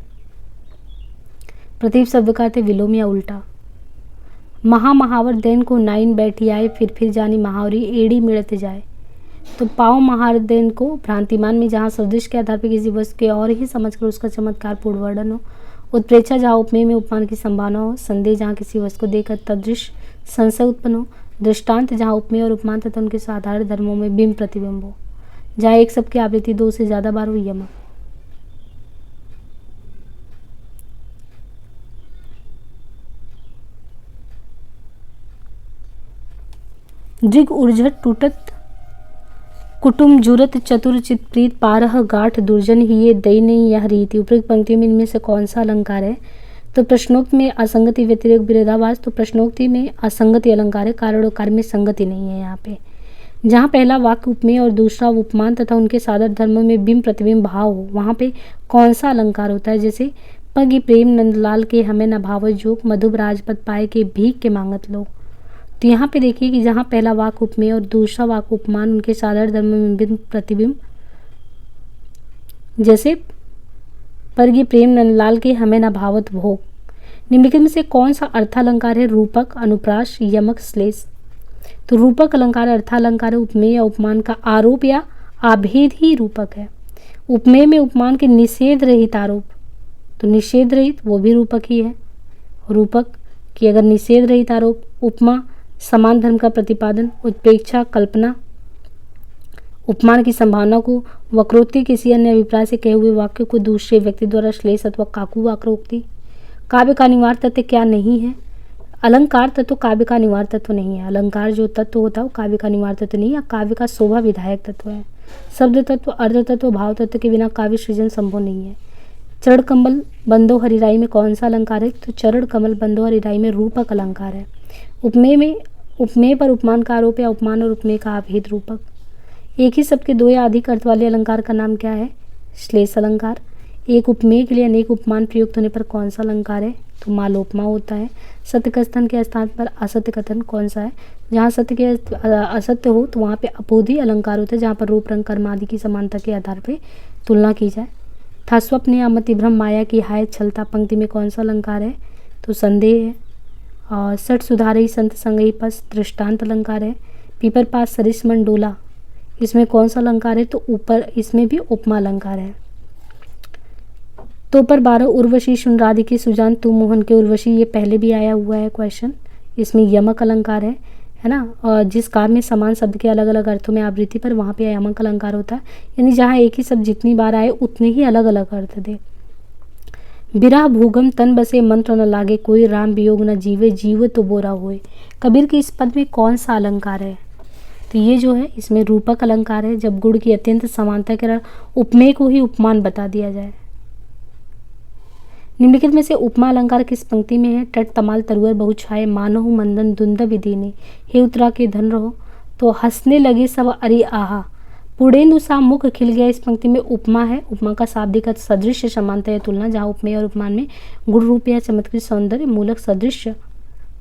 Speaker 1: प्रतीप शब्द का अर्थ है विलोम या उल्टा। महावर दैन को नाइन बैठी आए, फिर जानी महावरी एड़ी मिड़त जाए। तो पाव महार दैन को भ्रांतिमान में जहाँ सदृश के आधार पर किसी वस्तु के और ही समझकर उसका चमत्कार पूर्ण वर्णन हो, उत्प्रेक्षा जहाँ उपमेय में उपमान की संभावना हो, संदेह जहाँ किसी वस्तु को देखकर तदृश संशय उत्पन्न हो, दृष्टांत जहाँ उपमेय और उपमान तथा उनके साधारण धर्मों में बिंब प्रतिबिंब हो, जहाँ एक शब्द की आवृत्ति 2 से ज़्यादा बार हो, यमक। दृग ऊर्झट टूटत कुटुम जुरत चतुर चित प्रीत, पारह गाठ दुर्जन ही ये दई नहीं यह रीति। उपरोक्त पंक्तियों में इनमें से कौन सा अलंकार है? तो प्रश्नोक्त में असंगति व्यतिरेक विरोधाभास, तो प्रश्नोक्ति में असंगति अलंकार है, कारण और कार्य में संगति नहीं है। यहाँ पे जहाँ पहला वाक्य उपमेय और दूसरा उपमान तथा उनके सादर धर्मों में बिंब प्रतिबिंब भाव हो, वहाँ पे कौन सा अलंकार होता है? जैसे पगी प्रेम नंदलाल के हमें न भावत जोग, मधुब राजपद पाए के भीख के मांगत लोग। तो यहाँ पे देखिए कि जहाँ पहला वाक्य उपमेय और दूसरा वाक्य उपमान उनके साधारण धर्म में बिंब प्रतिबिंब, जैसे परगी प्रेम नंदलाल के हमें न भावत भोग। निम्नलिखित में से कौन सा अर्थालंकार है? रूपक, अनुप्रास, यमक, श्लेष। तो रूपक अलंकार अर्थालंकार है। उपमेय या उपमान का आरोप या आभेद ही रूपक है। उपमेय में उपमान के निषेध रहित आरोप, तो निषेध रहित वो भी रूपक ही है। रूपक की अगर निषेध रहित आरोप, उपमा समान धर्म का प्रतिपादन, उत्प्रेक्षा कल्पना, उपमान की संभावना को वक्रोक्ति किसी अन्य अभिप्राय से कहे हुए वाक्य को दूसरे व्यक्ति द्वारा श्लेष अथवा काकू वक्रोक्ति। काव्य का अनिवार्य तत्व क्या नहीं है? अलंकार तत्व काव्य का अनिवार्य तत्व नहीं है। अलंकार जो तत्व होता है वो काव्य का अनिवार्य तत्व नहीं है, काव्य का शोभा विधायक तत्व है। शब्द तत्व, अर्थ तत्व, भाव तत्व के बिना काव्य सृजन संभव नहीं है। चरण कमल बंदो हरिराई में कौन सा अलंकार है? तो चरण कमल बंदो हरिराई में रूपक अलंकार है। उपमेय पर उपमान का आरोप या उपमान और उपमेय का आभेद रूपक। एक ही शब्द के दो या अधिक अर्थ वाले अलंकार का नाम क्या है? श्लेष अलंकार। एक उपमेय के लिए अनेक उपमान प्रयुक्त होने पर कौन सा अलंकार है? तो मालोपमा होता है। सत्य कथन के स्थान पर असत्य कथन कौन सा है? जहाँ सत्य के असत्य हो तो वहाँ पे अपोधी अलंकार होता है, जहाँ पर रूप रंग कर्म आदि की समानता के आधार पर तुलना की जाए। था स्वप्न या मति भ्रम माया की हाय छलता पंक्ति में कौन सा अलंकार है? तो संदेह है। और सठ सुधारई संत संगई पस दृष्टांत अलंकार है। पीपर पास सरिस मन डोला, इसमें कौन सा अलंकार है? तो ऊपर, इसमें भी उपमा अलंकार है। तो पर 12 उर्वशी सुन राधिके सुजान तू मोहन के उर्वशी, ये पहले भी आया हुआ है क्वेश्चन। इसमें यमक अलंकार है ना। और जिस काव्य में समान शब्द के अलग अलग अर्थों में आवृत्ति पर वहाँ पे यमक अलंकार होता है, यानी जहाँ एक ही शब्द जितनी बार आए उतने ही अलग अलग अर्थ दे। बिरह भूगम तन बसे मंत्र न लागे, कोई राम वियोग न जीवे जीव तो बोरा होए। कबीर के इस पद में कौन सा अलंकार है? तो ये जो है इसमें रूपक अलंकार है, जब गुण की अत्यंत समानता के कारण उपमेय को ही उपमान बता दिया जाए। निम्नलिखित में से उपमा अलंकार किस पंक्ति में है? टट तमाल तरुअर बहु छाए, मानहु मंदन दुंद विदीने, हे उत्तरा के धन रहो। तो हंसने लगे सब अरे आहा, पुड़ेंदु सा मुख खिल गया, इस पंक्ति में उपमा है। उपमा का शाब्दिक अर्थ सदृश्य समानता या तुलना, जहाँ उपमेय और उपमान में गुण रूप या चमत्कृत सौंदर्य मूलक सदृश्य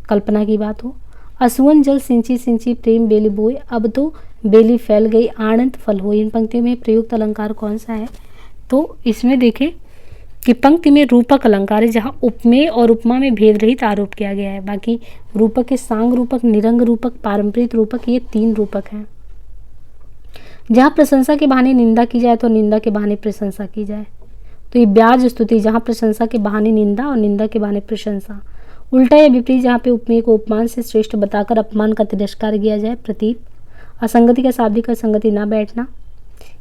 Speaker 1: कल्पना की बात हो। असुवन जल सिंची सिंची प्रेम बेली बोए, अब तो बेली फैल गई आनंद फल हो। इन पंक्तियों में प्रयुक्त अलंकार कौन सा है? तो इसमें देखें कि पंक्ति में रूपक अलंकार है, जहाँ उपमेय और उपमा में भेद रहित आरोप किया गया है। बाकी रूपक के सांग रूपक, निरंग रूपक, पारंपरिक रूपक, ये 3 रूपक हैं। जहाँ प्रशंसा के बहाने निंदा की जाए तो निंदा के बहाने प्रशंसा की जाए। तो ये ब्याज स्तुति, जहाँ प्रशंसा के बहाने निंदा और निंदा के बहाने प्रशंसा। उल्टा या विपरीत, जहाँ पे उपमेय को उपमान से श्रेष्ठ बताकर अपमान का तिरस्कार किया जाए। प्रतीप। असंगति का शाब्दिक असंगति ना बैठना।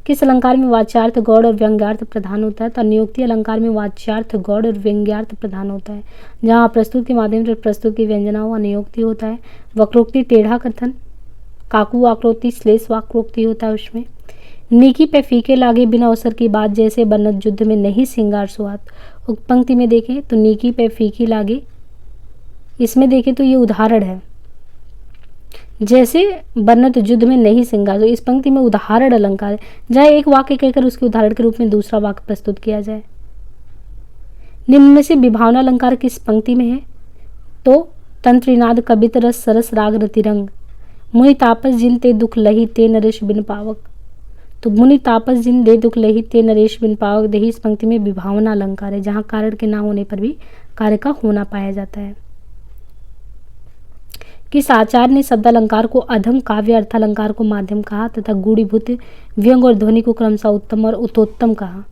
Speaker 1: किस अलंकार में वाच्यार्थ गौड़ और व्यंग्यार्थ प्रधान होता है? तो नियोक्ति अलंकार में वाच्यार्थ गौड़ और व्यंग्यार्थ प्रधान होता है, जहाँ प्रस्तुत के माध्यम से प्रस्तुत की व्यंजना हो नियोक्ति होता है। वक्रोक्ति टेढ़ा कथन, काकू वाक्रोक्ति श्लेष वाक्रोक्ति होता है उसमें। नीकी पे फीके लागे बिना अवसर की बात, जैसे बनत युद्ध में नहीं सिंगार सुहात। उक्त पंक्ति में देखें तो नीकी पे फीकी लागे, इसमें देखें तो ये उदाहरण है। जैसे बन्नत युद्ध में नहीं सिंगार। तो इस पंक्ति में उदाहरण अलंकार है, जहाँ एक वाक्य कहकर उसके उदाहरण के रूप में दूसरा वाक्य प्रस्तुत किया जाए। निम्न में से विभावना अलंकार किस पंक्ति में है? तो तंत्रिनाद कबित रस सरस राग रतिरंग, मुनि तापस जिन ते दुख लही ते नरेश बिन पावक। तो मुनि तापस जिन दे दुख लही ते नरेश बिन पावक देही इस पंक्ति में विभावना अलंकार है, जहाँ कारण के ना होने पर भी कार्य का होना पाया जाता है। किस आचार्य ने शब्दालंकार को अधम, काव्य अर्थालंकार को माध्यम कहा तथा गूढ़ीभूत व्यंग और ध्वनि को क्रमशः उत्तम और उत्तोत्तम कहा?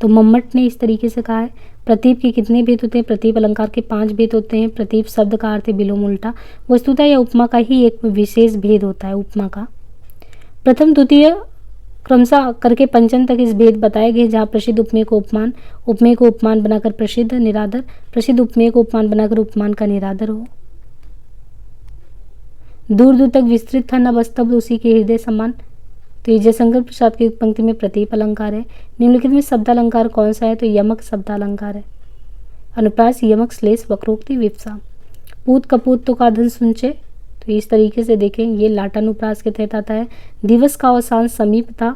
Speaker 1: तो मम्मट ने इस तरीके से कहा है। प्रतीप के कितने भेद होते हैं? प्रतीप अलंकार के 5 भेद होते हैं। प्रतीप शब्द का अर्थ है विलोम उल्टा। वस्तुतः या उपमा का ही एक विशेष भेद होता है उपमा का। प्रथम द्वितीय क्रमशः करके पंचम तक इस भेद बताए गए, जहाँ प्रसिद्ध उपमेय को उपमान, उपमेय को उपमान बनाकर प्रसिद्ध निरादर, प्रसिद्ध उपमेय को उपमान बनाकर उपमान का निरादर हो। दूर दूर तक विस्तृत था न बस्तब्ध उसी के हृदय समान। तो ये जयशंकर प्रसाद की पंक्ति में प्रतीप अलंकार है। निम्नलिखित में शब्दालंकार कौन सा है? तो यमक शब्दालंकार है। अनुप्रास यमक श्लेष वक्रोक्ति विप्सा। पूत कपूत तो का धन सुनचे, तो इस तरीके से देखें ये लाटानुप्रास के तहत आता है। दिवस का अवसान समीप था,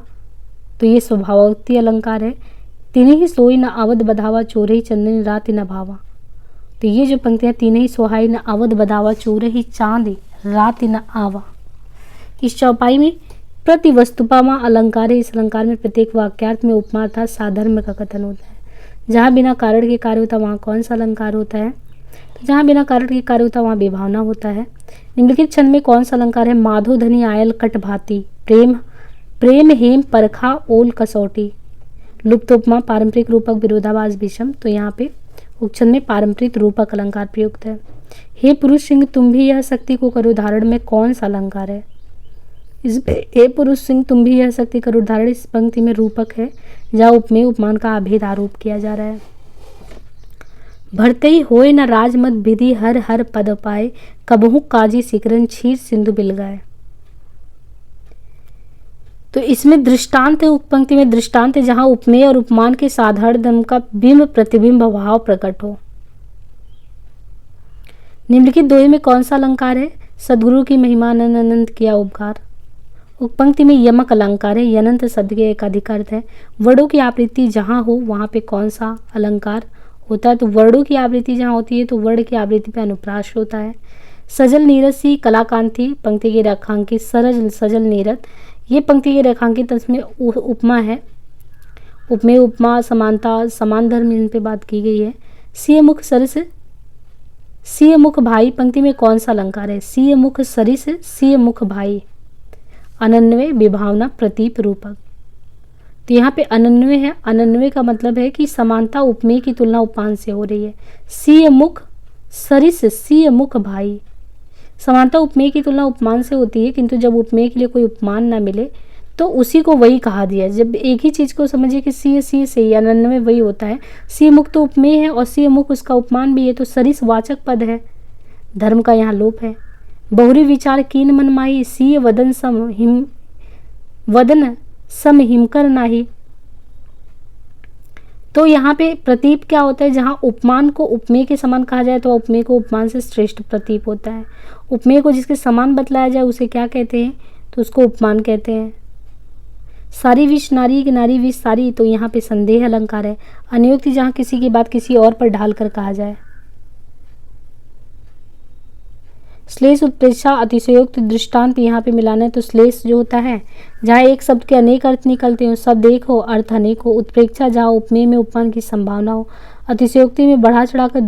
Speaker 1: तो ये स्वभावोक्ति अलंकार है। तीन ही सोई न अवध बधावा चोरे ही चंदन रात न भावा। तो ये जो पंक्तियाँ तीन ही सोहाई न अवध बधावा चोरे ही चांद रात न आवा, इस चौपाई में प्रति वस्तुपमा अलंकार है। इस अलंकार में प्रत्येक वाक्यार्थ में उपमा अर्थात साधर्म का कथन होता है। जहाँ बिना कारण के कार्य होता है वहाँ कौन सा अलंकार होता है? तो जहाँ बिना कारण के कार्य होता है वहाँ विभावना होता है। निम्नलिखित छंद में कौन सा अलंकार है? माधो धनी आयल कट भाती, प्रेम प्रेम हेम परखा ओल कसौटी, लुप्त उपमा पारंपरिक रूपक विरोधाभास विषम। तो यहाँ पे उपछंद में पारंपरिक रूपक अलंकार प्रयुक्त है। हे पुरुष सिंह तुम भी यह शक्ति को करो धारण में कौन सा अलंकार है? हे पुरुष सिंह तुम भी यह शक्ति करो धारण इस पंक्ति में रूपक है, जहाँ उपमेय उपमान का अभेद आरोप किया जा रहा है। भरते ही होए न राजमत विधि हर हर पद पाए, कबहू काजी सिकरन क्षीर सिंधु बिल गाए। तो इसमें दृष्टांत है, उपपंक्ति में दृष्टांत है, जहां उपमेय और उपमान के साधारण धर्म का बिंब प्रतिबिंब भाव प्रकट हो। निम्नलिखित दोहे में कौन सा अलंकार है? सदगुरु की महिमा अनंत किया उपकार। उपपंक्ति में यमक अलंकार है। यनंत शब्द के एक अधिक अर्थ है। वर्णों की आवृत्ति जहां हो वहां पे कौन सा अलंकार होता है? तो वर्णों की आवृत्ति जहां होती है तो वर्ण की आवृत्ति पे अनुप्रास होता है। सजल नीरद सी कलाकांति पंक्ति के रेखांकित सरज सजल नीरद, ये पंक्ति के रेखांकित इसमें उपमा है। उपमेय उपमा समानता समान धर्म इन पे बात की गई है। सीय मुख सरस सीय मुख भाई पंक्ति में कौन सा अलंकार है? सीय मुख सरिस सीय मुख भाई। अनन्वय विभावना प्रतीप रूपक। तो यहाँ पे अनन्वय है। अनन्वय का मतलब है कि समानता उपमेय की तुलना उपमान से हो रही है। सीय मुख सरिस सीय मुख भाई, समानता उपमेय की तुलना उपमान से होती है, किंतु जब उपमेय के लिए कोई उपमान ना मिले तो उसी को वही कहा दिया। जब एक ही चीज को समझिए कि सीय सीय से अनन्वय वही होता है। सीय मुख तो उपमेय है और सीय मुख उसका उपमान भी है, तो सरिस वाचक पद है, धर्म का यहाँ लोप है। बहुरी विचार कीन मन माही, सीय वदन सम हिमकर नाही। तो यहाँ पे प्रतीप क्या होता है? जहाँ उपमान को उपमेय के समान कहा जाए तो उपमेय को उपमान से श्रेष्ठ प्रतीप होता है। उपमेय को जिसके समान बतलाया जाए उसे क्या कहते हैं? तो उसको उपमान कहते हैं। सारी विष नारी की नारी विष सारी, तो यहाँ पे संदेह अलंकार है। अनियुक्ति जहाँ किसी की बात किसी और पर ढालकर कहा जाए। श्लेष उत्प्रेक्षा अतिशयोक्त दृष्टांत यहाँ पे मिलाना है। तो श्लेष जो होता है जहाँ एक शब्द के अनेक अर्थ निकलते हो, शब्द एक हो अर्थ अनेक हो। उत्प्रेक्षा जहाँ उपमेय में उपमान की संभावना हो। अतिशयोक्ति में बढ़ा चढ़ाकर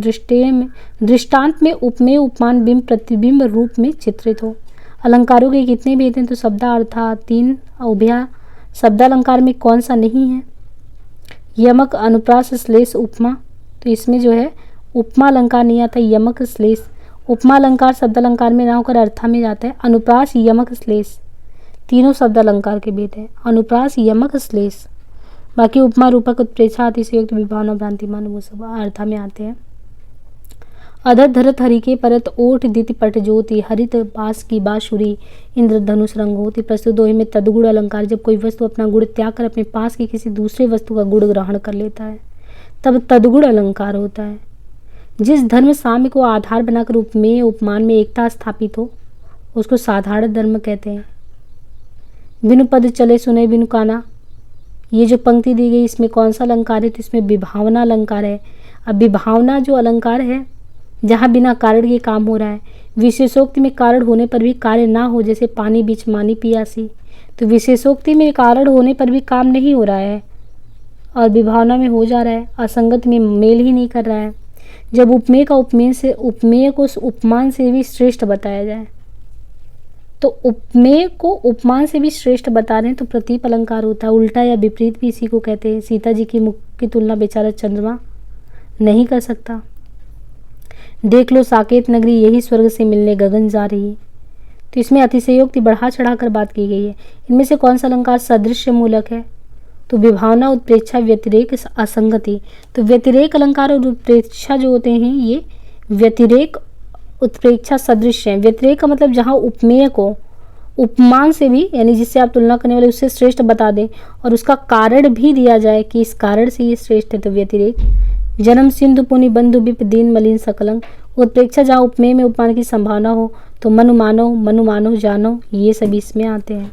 Speaker 1: दृष्टांत में उपमेय उपमान बिंब प्रतिबिंब रूप में चित्रित हो। अलंकारों के कितने भेद हैं? तो शब्दार्था 3 उभया। शब्दालंकार में कौन सा नहीं है? यमक अनुप्रास श्लेष उपमा। तो इसमें जो है उपमा अलंकार नहीं आता, यमक श्लेष। उपमा अलंकार शब्दालंकार में ना होकर अर्था में जाता है। अनुप्रास यमक श्लेष तीनों शब्दालंकार के भेद है। अनुप्रास यमक श्लेष, बाकी उपमा रूपक उत्प्रेक्षा अतिशयोक्त विभावना भ्रांतिमान वो सब अर्था में आते हैं। अधर धरत हरि के परत ओठ दिति पट ज्योति, हरित बास की बांसुरी इंद्रधनुष रंग होती। प्रस्तुत दोहे में तदगुण अलंकार, जब कोई वस्तु अपना गुण त्याग कर अपने पास की किसी दूसरे वस्तु का गुण ग्रहण कर लेता है तब तदगुण अलंकार होता है। जिस धर्म साम्य को आधार बनाकर उपमेय उपमान में एकता स्थापित हो उसको साधारण धर्म कहते हैं। बिनु पद चले सुने बिनु काना, ये जो पंक्ति दी गई इसमें कौन सा अलंकार है? तो इसमें विभावना अलंकार है। अब विभावना जो अलंकार है, जहाँ बिना कारण के काम हो रहा है, विशेषोक्ति में कारण होने पर भी कार्य ना हो, जैसे पानी बीच मानी पियासी, तो विशेषोक्ति में कारण होने पर भी काम नहीं हो रहा है और विभावना में हो जा रहा है, असंगत में मेल ही नहीं कर रहा है। जब उपमेय का उपमेय को उपमान से भी श्रेष्ठ बताया जाए, तो उपमेय को उपमान से भी श्रेष्ठ बता रहे हैं तो प्रतीप अलंकार होता है। उल्टा या विपरीत भी इसी को कहते हैं। सीता जी की मुख की तुलना बेचारा चंद्रमा नहीं कर सकता। देख लो साकेत नगरी, यही स्वर्ग से मिलने गगन जा रही। तो इसमें अतिशयोक्ति बढ़ा चढ़ाकर बात की गई है। इनमें से कौन सा अलंकार सदृश्य मूलक है? तो विभावना, उत्प्रेक्षा, व्यतिरेक, असंगति। तो व्यतिरेक अलंकार और उत्प्रेक्षा जो होते हैं ये व्यतिरेक, उत्प्रेक्षा, सदृश है। व्यतिरेक का मतलब जहाँ उपमेय को उपमान से भी, यानी जिससे आप तुलना करने वाले उससे श्रेष्ठ बता दें और उसका कारण भी दिया जाए कि इस कारण से ये श्रेष्ठ है, तो व्यतिरेक। जन्म सिंधु पुनि बंधु विप दीन मलिन सकलंग। उत्प्रेक्षा जहाँ उपमेय में उपमान की संभावना हो, तो मनु मानो जानो, ये सभी इसमें आते हैं।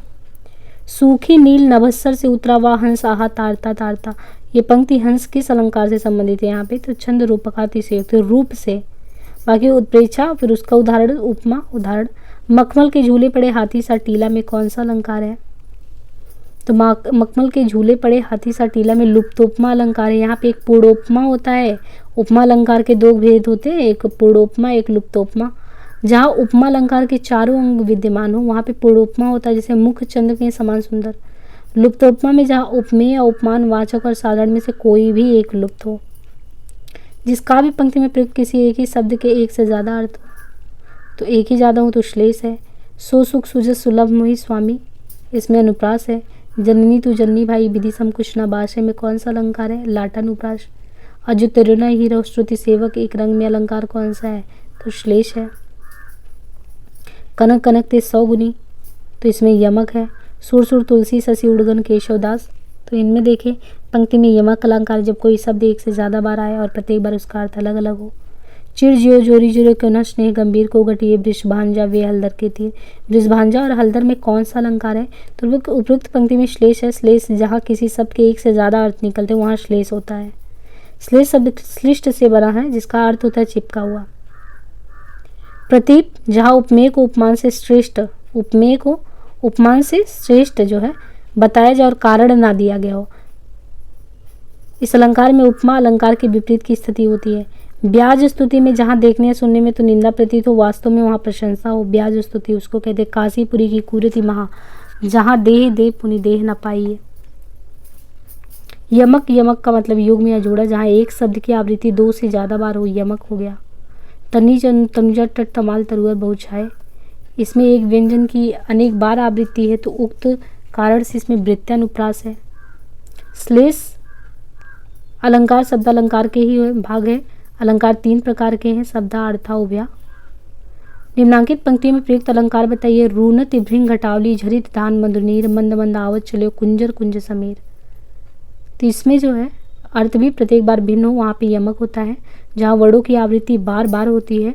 Speaker 1: सूखी नील नभस्सर से उतरा हुआ हंस आहा तारता तारता, ये पंक्ति हंस किस अलंकार से संबंधित है यहाँ पे? तो छंद रूपकाति से, तो रूप से। बाकी उत्प्रेक्षा, फिर उसका उदाहरण उपमा उदाहरण। मखमल के झूले पड़े हाथी सा टीला में कौन सा अलंकार है? तो मखमल के झूले पड़े हाथी सा टीला में लुप्तोपमा अलंकार है। यहाँ पे एक पूर्णोपमा होता है। उपमा अलंकार के दो भेद होते हैं, एक पूर्णोपमा, एक लुप्तोपमा। जहाँ उपमा अलंकार के चारों अंग विद्यमान हो वहाँ पे पूर्णोपमा होता है, जैसे मुख चंद्र के समान सुंदर। लुप्तोपमा में जहाँ उपमेय या उपमान, वाचक और साधारण में से कोई भी एक लुप्त हो। जिस काव्य पंक्ति में प्रयुक्त किसी एक ही शब्द के एक से ज़्यादा अर्थ हो, तो एक ही ज़्यादा हो तो श्लेष है। सो सुख सुजस सुलभ मोहि स्वामी, इसमें अनुप्रास है। जननी तू जननी भाई विधि सम कुछ न बाश में कौन सा अलंकार है? लाटानुप्रास। अजु तरुणा हीरो श्रुति सेवक, एक रंग में अलंकार कौन सा है? तो श्लेष है। कनक कनक ते 100 गुनी, तो इसमें यमक है। सुर सुर तुलसी शशि उड़गन केशवदास, तो इनमें देखें पंक्ति में यमक अलंकार, जब कोई शब्द एक से ज़्यादा बार आए और प्रत्येक बार उसका अर्थ अलग अलग हो। चिर जियो जोरी जुरे क्यों न स्नेह गंभीर को घटिए वृषभांजा वे हल्दर के तीर। वृषभांजा और हल्दर में कौन सा अलंकार है? तो उपरोक्त पंक्ति में श्लेष है। श्लेष जहाँ किसी शब्द के एक से ज़्यादा अर्थ निकलते वहाँ श्लेष होता है। श्लेष शब्द श्लिष्ट से बना है, जिसका अर्थ होता है चिपका हुआ। प्रतीप जहाँ उपमेय को उपमान से श्रेष्ठ, उपमेय को उपमान से श्रेष्ठ जो है बताया जाए और कारण ना दिया गया हो। इस अलंकार में उपमा अलंकार के विपरीत की स्थिति होती है। ब्याज स्तुति में जहाँ देखने या सुनने में तो निंदा प्रतीत हो, वास्तव में वहाँ प्रशंसा हो। ब्याज स्तुति उसको कहते काशीपुरी की कुरीति महा, जहाँ देह दे पुनि देह न पाइए। यमक, यमक का मतलब युग्म या जोड़ा, जहाँ एक शब्द की आवृत्ति 2 से ज़्यादा बार हो, यमक हो गया। तनिज तनुजा टट तमाल तरुअर बहुछाए, इसमें एक व्यंजन की अनेक बार आवृत्ति है, तो उक्त कारण से इसमें वृत्यानुप्रास है। श्लेष अलंकार शब्द अलंकार के ही भाग है। अलंकार 3 प्रकार के हैं, शब्दा अर्था उभया। निम्नांकित पंक्ति में प्रयुक्त अलंकार बताइए। रूनत भृंग घटावली झरित धान मधुनीर मंद मंद आवत चले कुंजर कुंज समीर। तो इसमें जो है अर्थ भी प्रत्येक बार भिन्न हो, वहाँ पे यमक होता है। जहाँ वर्णों की आवृत्ति बार बार होती है,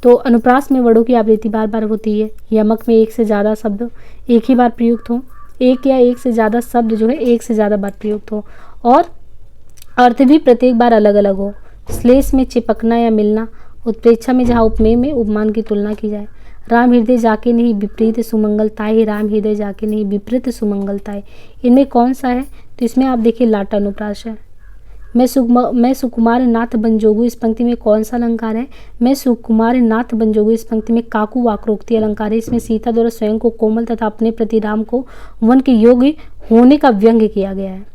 Speaker 1: तो अनुप्रास में वर्णों की आवृत्ति बार बार होती है। यमक में एक से ज़्यादा शब्द एक ही बार प्रयुक्त हो, एक या एक से ज़्यादा शब्द जो है एक से ज़्यादा बार प्रयुक्त हो, और अर्थ भी प्रत्येक बार अलग अलग हो। श्लेष में चिपकना या मिलना। उत्प्रेक्षा में जहाँ उपमेय में उपमान की तुलना की जाए। राम हृदय जाके नहीं विपरीत सुमंगलताए, राम हृदय जाके नहीं विपरीत सुमंगलताए, इनमें कौन सा है? तो इसमें आप देखिए लाटानुप्रास है। मैं सुकुमार नाथ बनजोगू, इस पंक्ति में कौन सा अलंकार है? मैं सुकुमार नाथ बनजोगू, इस पंक्ति में काकू वाक्रोक्ति अलंकार है। इसमें सीता द्वारा स्वयं को कोमल तथा अपने प्रति राम को वन के योग्य होने का व्यंग्य किया गया है।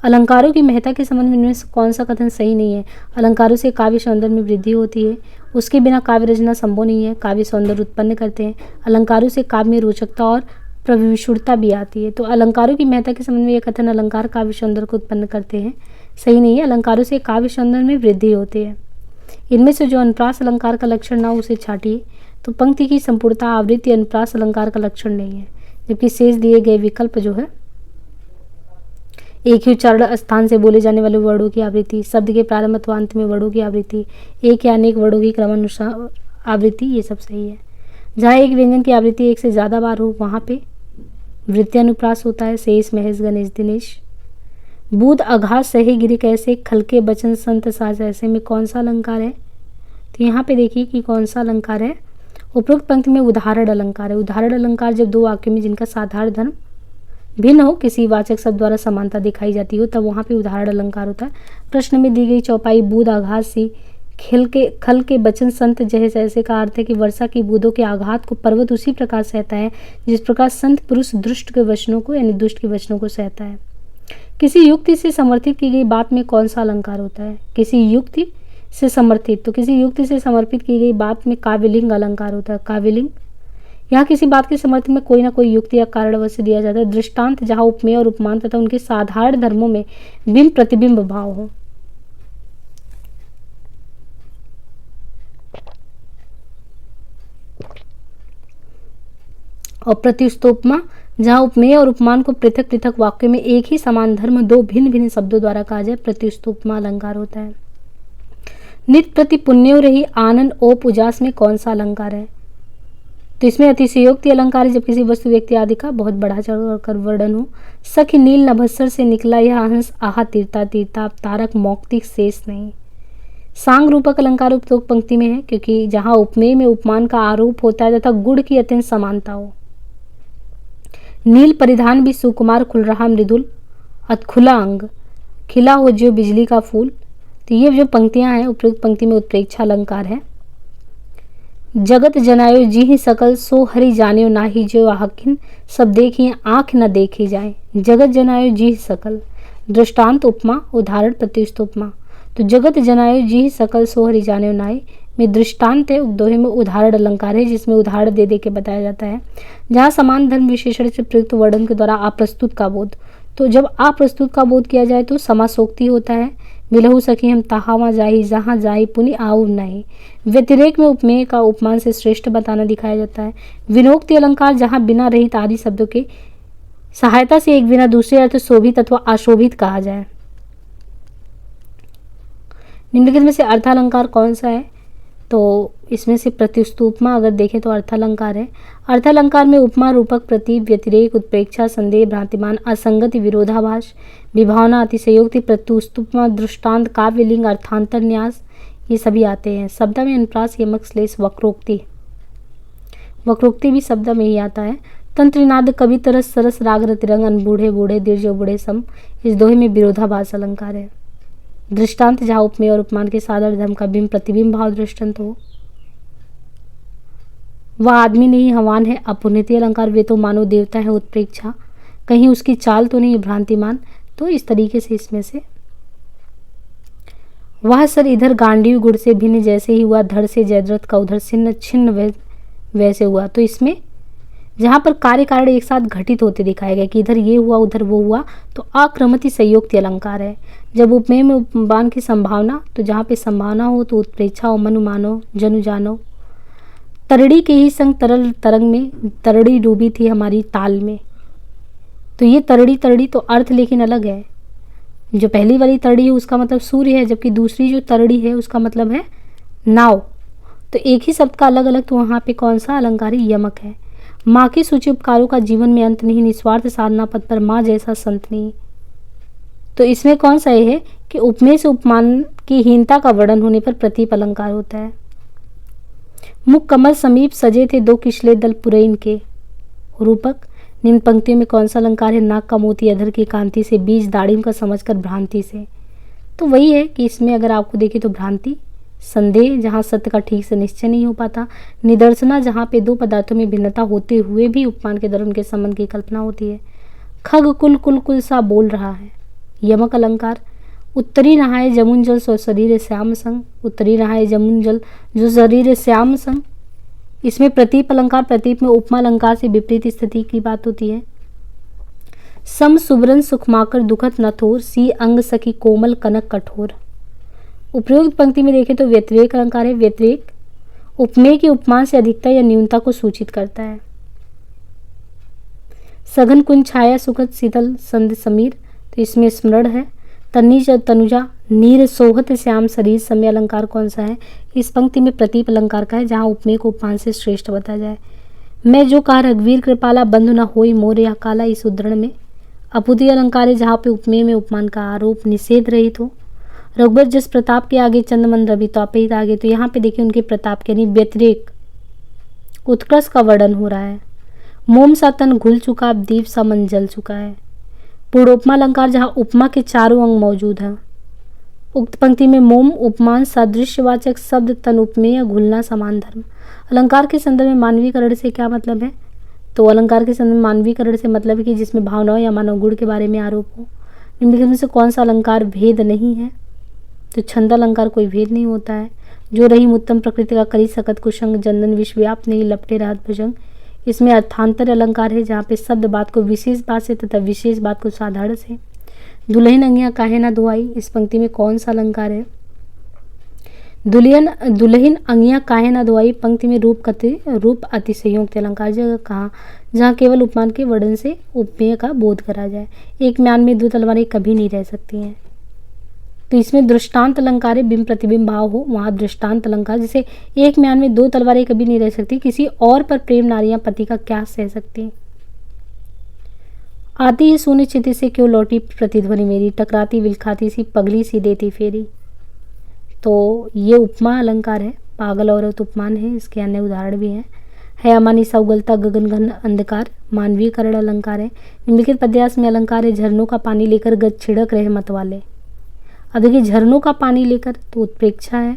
Speaker 1: अलंकारों की महत्ता के संबंध में इनमें कौन सा कथन सही नहीं है? अलंकारों से काव्य सौंदर्य में वृद्धि होती है, उसके बिना काव्य रचना संभव नहीं है। काव्य सौंदर्य उत्पन्न करते हैं। अलंकारों से काव्य में रोचकता और प्रविशुद्धता भी आती है। तो अलंकारों की महत्ता के संबंध में यह कथन अलंकार काव्य सौंदर्य को उत्पन्न करते हैं सही नहीं है। अलंकारों से काव्य सौंदर्य में वृद्धि होती है। इनमें से जो अनुप्रास अलंकार का लक्षण ना उसे छाटिए। तो पंक्ति की संपूर्णता आवृत्ति अनुप्रास अलंकार का लक्षण नहीं है, जबकि शेष दिए गए विकल्प जो है एक ही उच्चारण स्थान से बोले जाने वाले वर्णों की आवृत्ति, शब्द के प्रारंभ अथवा अंत में वर्णों की आवृत्ति, एक या अनेक वर्णों की क्रमानुसार आवृत्ति, ये सब सही है। जहाँ एक व्यंजन की आवृत्ति एक से ज़्यादा बार हो वहाँ पे वृत्यानुप्रास होता है। शेष महेश गणेश दिनेश। बूद अघात सहे गिरे कैसे, खल के बचन संत साज ऐसे में कौन सा अलंकार है? तो यहाँ पे देखिए कि कौन सा अलंकार है। उपरोक्त पंक्ति में उदाहरण अलंकार है। उदाहरण अलंकार जब दो वाक्यों में जिनका साधारण धर्म भिन्न हो, किसी वाचक शब्द द्वारा समानता दिखाई जाती हो, तब वहाँ पे उदाहरण अलंकार होता है। प्रश्न में दी गई चौपाई बूद आघात सी खल के बचन संत जहे ऐसे का अर्थ है कि वर्षा की बूंदों के आघात को पर्वत उसी प्रकार सहता है जिस प्रकार संत पुरुष दुष्ट के वचनों को यानी दुष्ट के वचनों को सहता है। किसी युक्ति से समर्थित की गई बात में कौन सा अलंकार होता है? किसी युक्ति से समर्थित, तो किसी युक्ति से समर्पित की गई बात में काव्यलिंग अलंकार होता है। काव्यलिंग यहाँ किसी बात के समर्थन में कोई ना कोई युक्ति या कारण अवश्य दिया जाता है। दृष्टांत जहाँ उपमेय और उपमान तथा उनके साधारण धर्मों में बिंब प्रतिबिंब भाव हो। और प्रत्युष्टोपमा जहाँ उपमेय और उपमान को पृथक पृथक वाक्य में एक ही समान धर्म दो भिन्न भिन्न शब्दों द्वारा कहा जाए, प्रत्युष्टोपमा अलंकार होता है। नित्य प्रति पुण्यो रही आनंद ओप उजास में कौन सा अलंकार है? तो इसमें अतिशयोक्ति अलंकार है जब किसी वस्तु व्यक्ति आदि का बहुत बढ़ा चढ़कर वर्णन हो। सखी नील नभस्सर से निकला यह हंस आहा तीरता तीरता तारक मौक्तिक शेष नहीं। सांग रूपक अलंकार उपरोक्त पंक्ति में है क्योंकि जहाँ उपमेय में उपमान का आरोप होता है तथा गुण की अत्यंत समानता हो। नील परिधान भी सुकुमार खुल रहा मृदुल अतखुला अंग खिला हो जो बिजली का फूल। तो ये जो पंक्तियां हैं उपरोक्त पंक्ति में उत्प्रेक्षा अलंकार है। जगत जनायो जी ही सकल सो हरि जानियो नाही जो आखिन सब देखिए आंख न देखी जाए। जगत जनायो जी ही सकल, दृष्टांत उपमा, उदाहरण प्रत्युष्टोपमा। तो जगत जनायो जी ही सकल सो हरि जानियो नाही में दृष्टांत है, दोहे में उदाहरण अलंकार है जिसमें उदाहरण दे दे के बताया जाता है। जहाँ समान धर्म विशेषण से प्रयुक्त वर्णन के द्वारा अप्रस्तुत का बोध, तो जब अप्रस्तुत का बोध किया जाए तो समासोक्ति होता है। मिलहु सखी हम ताहावा जाही जहाँ जाही पुनि आऊ नहीं। व्यतिरेक में उपमेय का उपमान से श्रेष्ठ बताना दिखाया जाता है। विनोक्ति अलंकार जहाँ बिना रहित आदि शब्दों के सहायता से एक बिना दूसरे अर्थ शोभित अथवा अशोभित कहा जाए। निम्नलिखित में से अर्थालंकार कौन सा है? तो इसमें से प्रत्युष्टोपमा अगर देखें तो अर्थालंकार है। अर्थालंकार में उपमा रूपक प्रतीक व्यतिरेक उत्प्रेक्षा संदेह भ्रांतिमान असंगति विरोधाभास विभावना अतिशयोक्ति प्रत्युष्टोपमा दृष्टांत काव्यलिंग अर्थांतर न्यास ये सभी आते हैं। शब्द में अनुप्रास यमक श्लेष वक्रोक्ति, वक्रोक्ति भी शब्द में ही आता है। तंत्रिनाद कवि तरस सरस राग रतिरंग अनबूढ़े बूढ़े दीर्घ बूढ़े सम इस दोहे में विरोधाभास अलंकार है। दृष्टांत जहाँ उपमेय और उपमान के साधारण धर्म का बिंब प्रतिबिंब भाव दृष्टांत हो। वह आदमी नहीं हवान है अपुण्यति अलंकार, वे तो मानो देवता है उत्प्रेक्षा, कहीं उसकी चाल तो नहीं भ्रांतिमान। तो इस तरीके से इसमें से वह सर इधर गांडीव गुड़ से भिन्न जैसे ही हुआ, धड़ से जयद्रथ का उधर छिन्न छिन्न वैसे हुआ। तो इसमें जहाँ पर कार्य कारण एक साथ घटित होते दिखाया गया कि इधर ये हुआ उधर वो हुआ, तो अक्रमति संयोक्ति अलंकार है। जब उपमेय में उपमान की संभावना, तो जहाँ पे संभावना हो तो उत्प्रेक्षा हो, मनु मानो जनु जानो। तरड़ी के ही संग तरल तरंग में तरड़ी डूबी थी हमारी ताल में। तो ये तरड़ी तरड़ी तो अर्थ लेकिन अलग है। जो पहली वाली तरड़ी है उसका मतलब सूर्य है, जबकि दूसरी जो तरड़ी है उसका मतलब है नाव। तो एक ही शब्द का अलग अलग, तो वहाँ पे कौन सा अलंकार है? यमक है। माँ के सूची उपकारों का जीवन में अंत नहीं, निस्वार्थ साधना पद पर माँ जैसा संत नहीं। तो इसमें कौन सा है कि उपमेय से उपमान की हीनता का वर्णन होने पर प्रतीप अलंकार होता है। मुख कमल समीप सजे थे दो किशले दल पुरैन के। रूपक निम्न पंक्तियों में कौन सा अलंकार है? नाक का मोती अधर की कांति से, बीज दाड़िम का समझकर भ्रांति से। तो वही है कि इसमें अगर आपको देखें तो भ्रांति, संदेह जहाँ सत्य का ठीक से निश्चय नहीं हो पाता, निदर्शना जहाँ पे दो पदार्थों में भिन्नता होते हुए भी उपमान के द्वारा उनके संबंध की कल्पना होती है। खग कुल कुल कुल सा बोल रहा है। यमक अलंकार उत्तरी नहाए जमुन जल सो शरीर श्याम संग, उत्तरी नहाए जमुन जल जो शरीर श्याम संग। इसमें प्रतीप अलंकार, प्रतीप में उपमा अलंकार से विपरीत स्थिति की बात होती है। सम सुब्रन सुखमाकर दुखत नथोर सी अंग सखी कोमल कनक कठोर। उपयुक्त पंक्ति में देखें तो व्यतिरेक अलंकार है। व्यतिरेक उपमेय की उपमान से अधिकता या न्यूनता को सूचित करता है। सघन कुंज छाया सुखद शीतल संध समीर, तो इसमें स्मरण है। तनिज तनुजा नीर सोहत श्याम शरीर समय अलंकार कौन सा है? इस पंक्ति में प्रतीप अलंकार का है, जहाँ उपमेय को उपमान से श्रेष्ठ बताया जाए। मैं जो कहा रघुवीर कृपाला बंधु न होई मोर यह काला, इस उद्धरण में अपुदी अलंकार है, जहाँ पे उपमेय में उपमान का आरोप निषेध रहित हो। रघुबर जिस प्रताप के आगे चंद्रमन रवि तापित आगे, तो यहाँ पे देखिए उनके प्रताप के यानी व्यतिरेक उत्कर्ष का वर्णन हो रहा है। मोम सा तन घुल चुका, अब दीप सा मन जल चुका है। पूर्णोपमा अलंकार, जहाँ उपमा के चारों अंग मौजूद हैं। उक्त पंक्ति में मोम उपमान सादृश्यवाचक शब्द, तन उपमेय, घुलना समान धर्म। अलंकार के संदर्भ में मानवीकरण से क्या मतलब है? तो अलंकार के संदर्भ में मानवीकरण से मतलब है कि जिसमें भावनाओं या मानव गुण के बारे में आरोप हो। निम्नलिखित में से कौन सा अलंकार भेद नहीं है? तो छंद अलंकार कोई भेद नहीं होता है। जो रही उत्तम प्रकृति का करी सकत कुशंग, जनन विश्वव्याप्त नहीं लपटे रहत भुजंग, इसमें अर्थांतर अलंकार है, जहाँ पे शब्द बात को विशेष बात से तथा विशेष बात को साधारण से। दुल्हन अंगियां काहे ना धोआई, इस पंक्ति में कौन सा अलंकार है? दुल्हन अंगियां काहे ना धोआई पंक्ति में रूप अतिशयोक्ति अलंकार जगह कहा, जहाँ केवल उपमान के वर्णन से उपमेय का बोध करा जाए। एक म्यान में दो तलवारें कभी नहीं रह सकती हैं। तो इसमें दृष्टांत अलंकार है, बिंब प्रतिबिंब भाव हो, वहाँ दृष्टांत अलंकार, जैसे एक म्यान में दो तलवारें कभी नहीं रह सकती, किसी और पर प्रेम नारियां पति का क्या सह सकती। आती है सोने चिति से क्यों लौटी प्रतिध्वनि मेरी, टकराती विलखाती सी पगली सी देती फेरी। तो ये उपमा अलंकार है, पागल औरत उपमान है, इसके अन्य उदाहरण भी हैं। है अमानी सा उगलता गगन घन अंधकार, मानवीकरण अलंकार है। निम्नलिखित पद्यास में अलंकार है, झरनों का पानी लेकर गज छिड़क रहे मत वाले। अब देखिए झरनों का पानी लेकर, तो उत्प्रेक्षा है।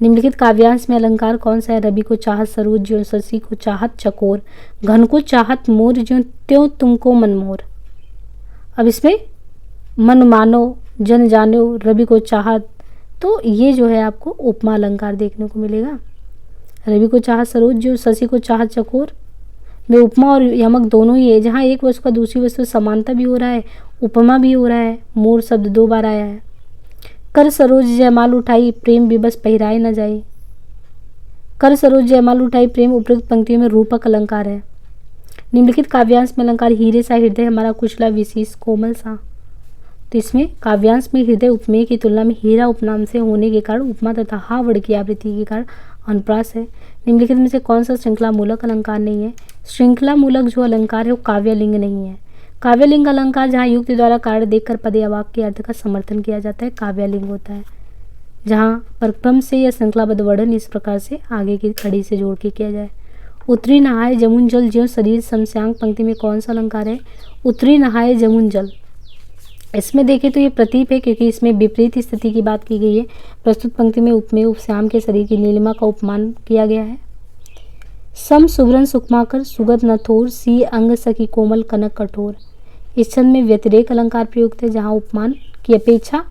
Speaker 1: निम्नलिखित काव्यांश में अलंकार कौन सा है? रवि को चाहत सरोज ज्यों, शशि को चाहत चकोर, घन को चाहत मोर ज्यों, त्यों तुमको मनमोर। अब इसमें मन मानो जन जानो, रवि को चाहत, तो ये जो है आपको उपमा अलंकार देखने को मिलेगा। रवि को चाहत सरोज ज्यों, शशि को चाहत चकोर में उपमा और यमक दोनों ही है, जहाँ एक वस्तु का दूसरी वस्तु समानता भी हो रहा है, उपमा भी हो रहा है। मोर शब्द दो बार आया है। कर सरोज जयमाल उठाई, प्रेम विबस पहिराए न जाए। कर सरोज जयमाल उठाई प्रेम उपयुक्त पंक्तियों में रूपक अलंकार है। निम्नलिखित काव्यांश में अलंकार हीरे सा हृदय हमारा कुशला विशेष कोमल सा, तो इसमें काव्यांश में हृदय उपमेय की तुलना में हीरा उपनाम से होने के कारण उपमा तथा हा वर्ण की आवृत्ति के कारण अनुप्रास है। निम्नलिखित में से कौन सा श्रृंखला मूलक अलंकार नहीं है? श्रृंखला मूलक जो अलंकार है वो काव्यलिंग नहीं है। काव्यलिंग अलंकार जहाँ युक्ति द्वारा कार्य देखकर पद या वाक्य के अर्थ का समर्थन किया जाता है, काव्यलिंग होता है। जहाँ पर क्रम से या श्रृंखलाबद्ध वर्णन इस प्रकार से आगे की खड़ी से जोड़ के किया जाए। उतरी नहाए जमुन जल ज्यों शरीर समस्यांग पंक्ति में कौन सा अलंकार है? उतरी नहाए जमुन जल। इसमें देखें तो ये प्रतीप है, क्योंकि इसमें विपरीत स्थिति की बात की गई है। प्रस्तुत पंक्ति में उपमेय उपश्याम के शरीर की नीलिमा का उपमान किया गया है। सम सुभ्रन सुकमाकर सुगत नथोर, सी अंग सखी कोमल कनक कठोर। इस छंद में व्यतिरेक अलंकार प्रयुक्त है, जहाँ उपमान की अपेक्षा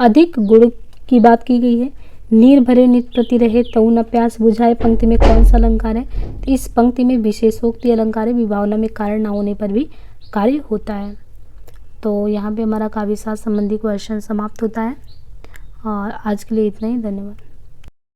Speaker 1: अधिक गुण की बात की गई है। नीर भरे नित प्रति रहे तऊ न प्यास बुझाए पंक्ति में कौन सा अलंकार है? तो इस पंक्ति में विशेषोक्ति अलंकार है, विभावना में कारण न होने पर भी कार्य होता है। तो यहाँ पे हमारा काव्यशास्त्र संबंधी क्वेश्चन समाप्त होता है और आज के लिए इतना ही। धन्यवाद।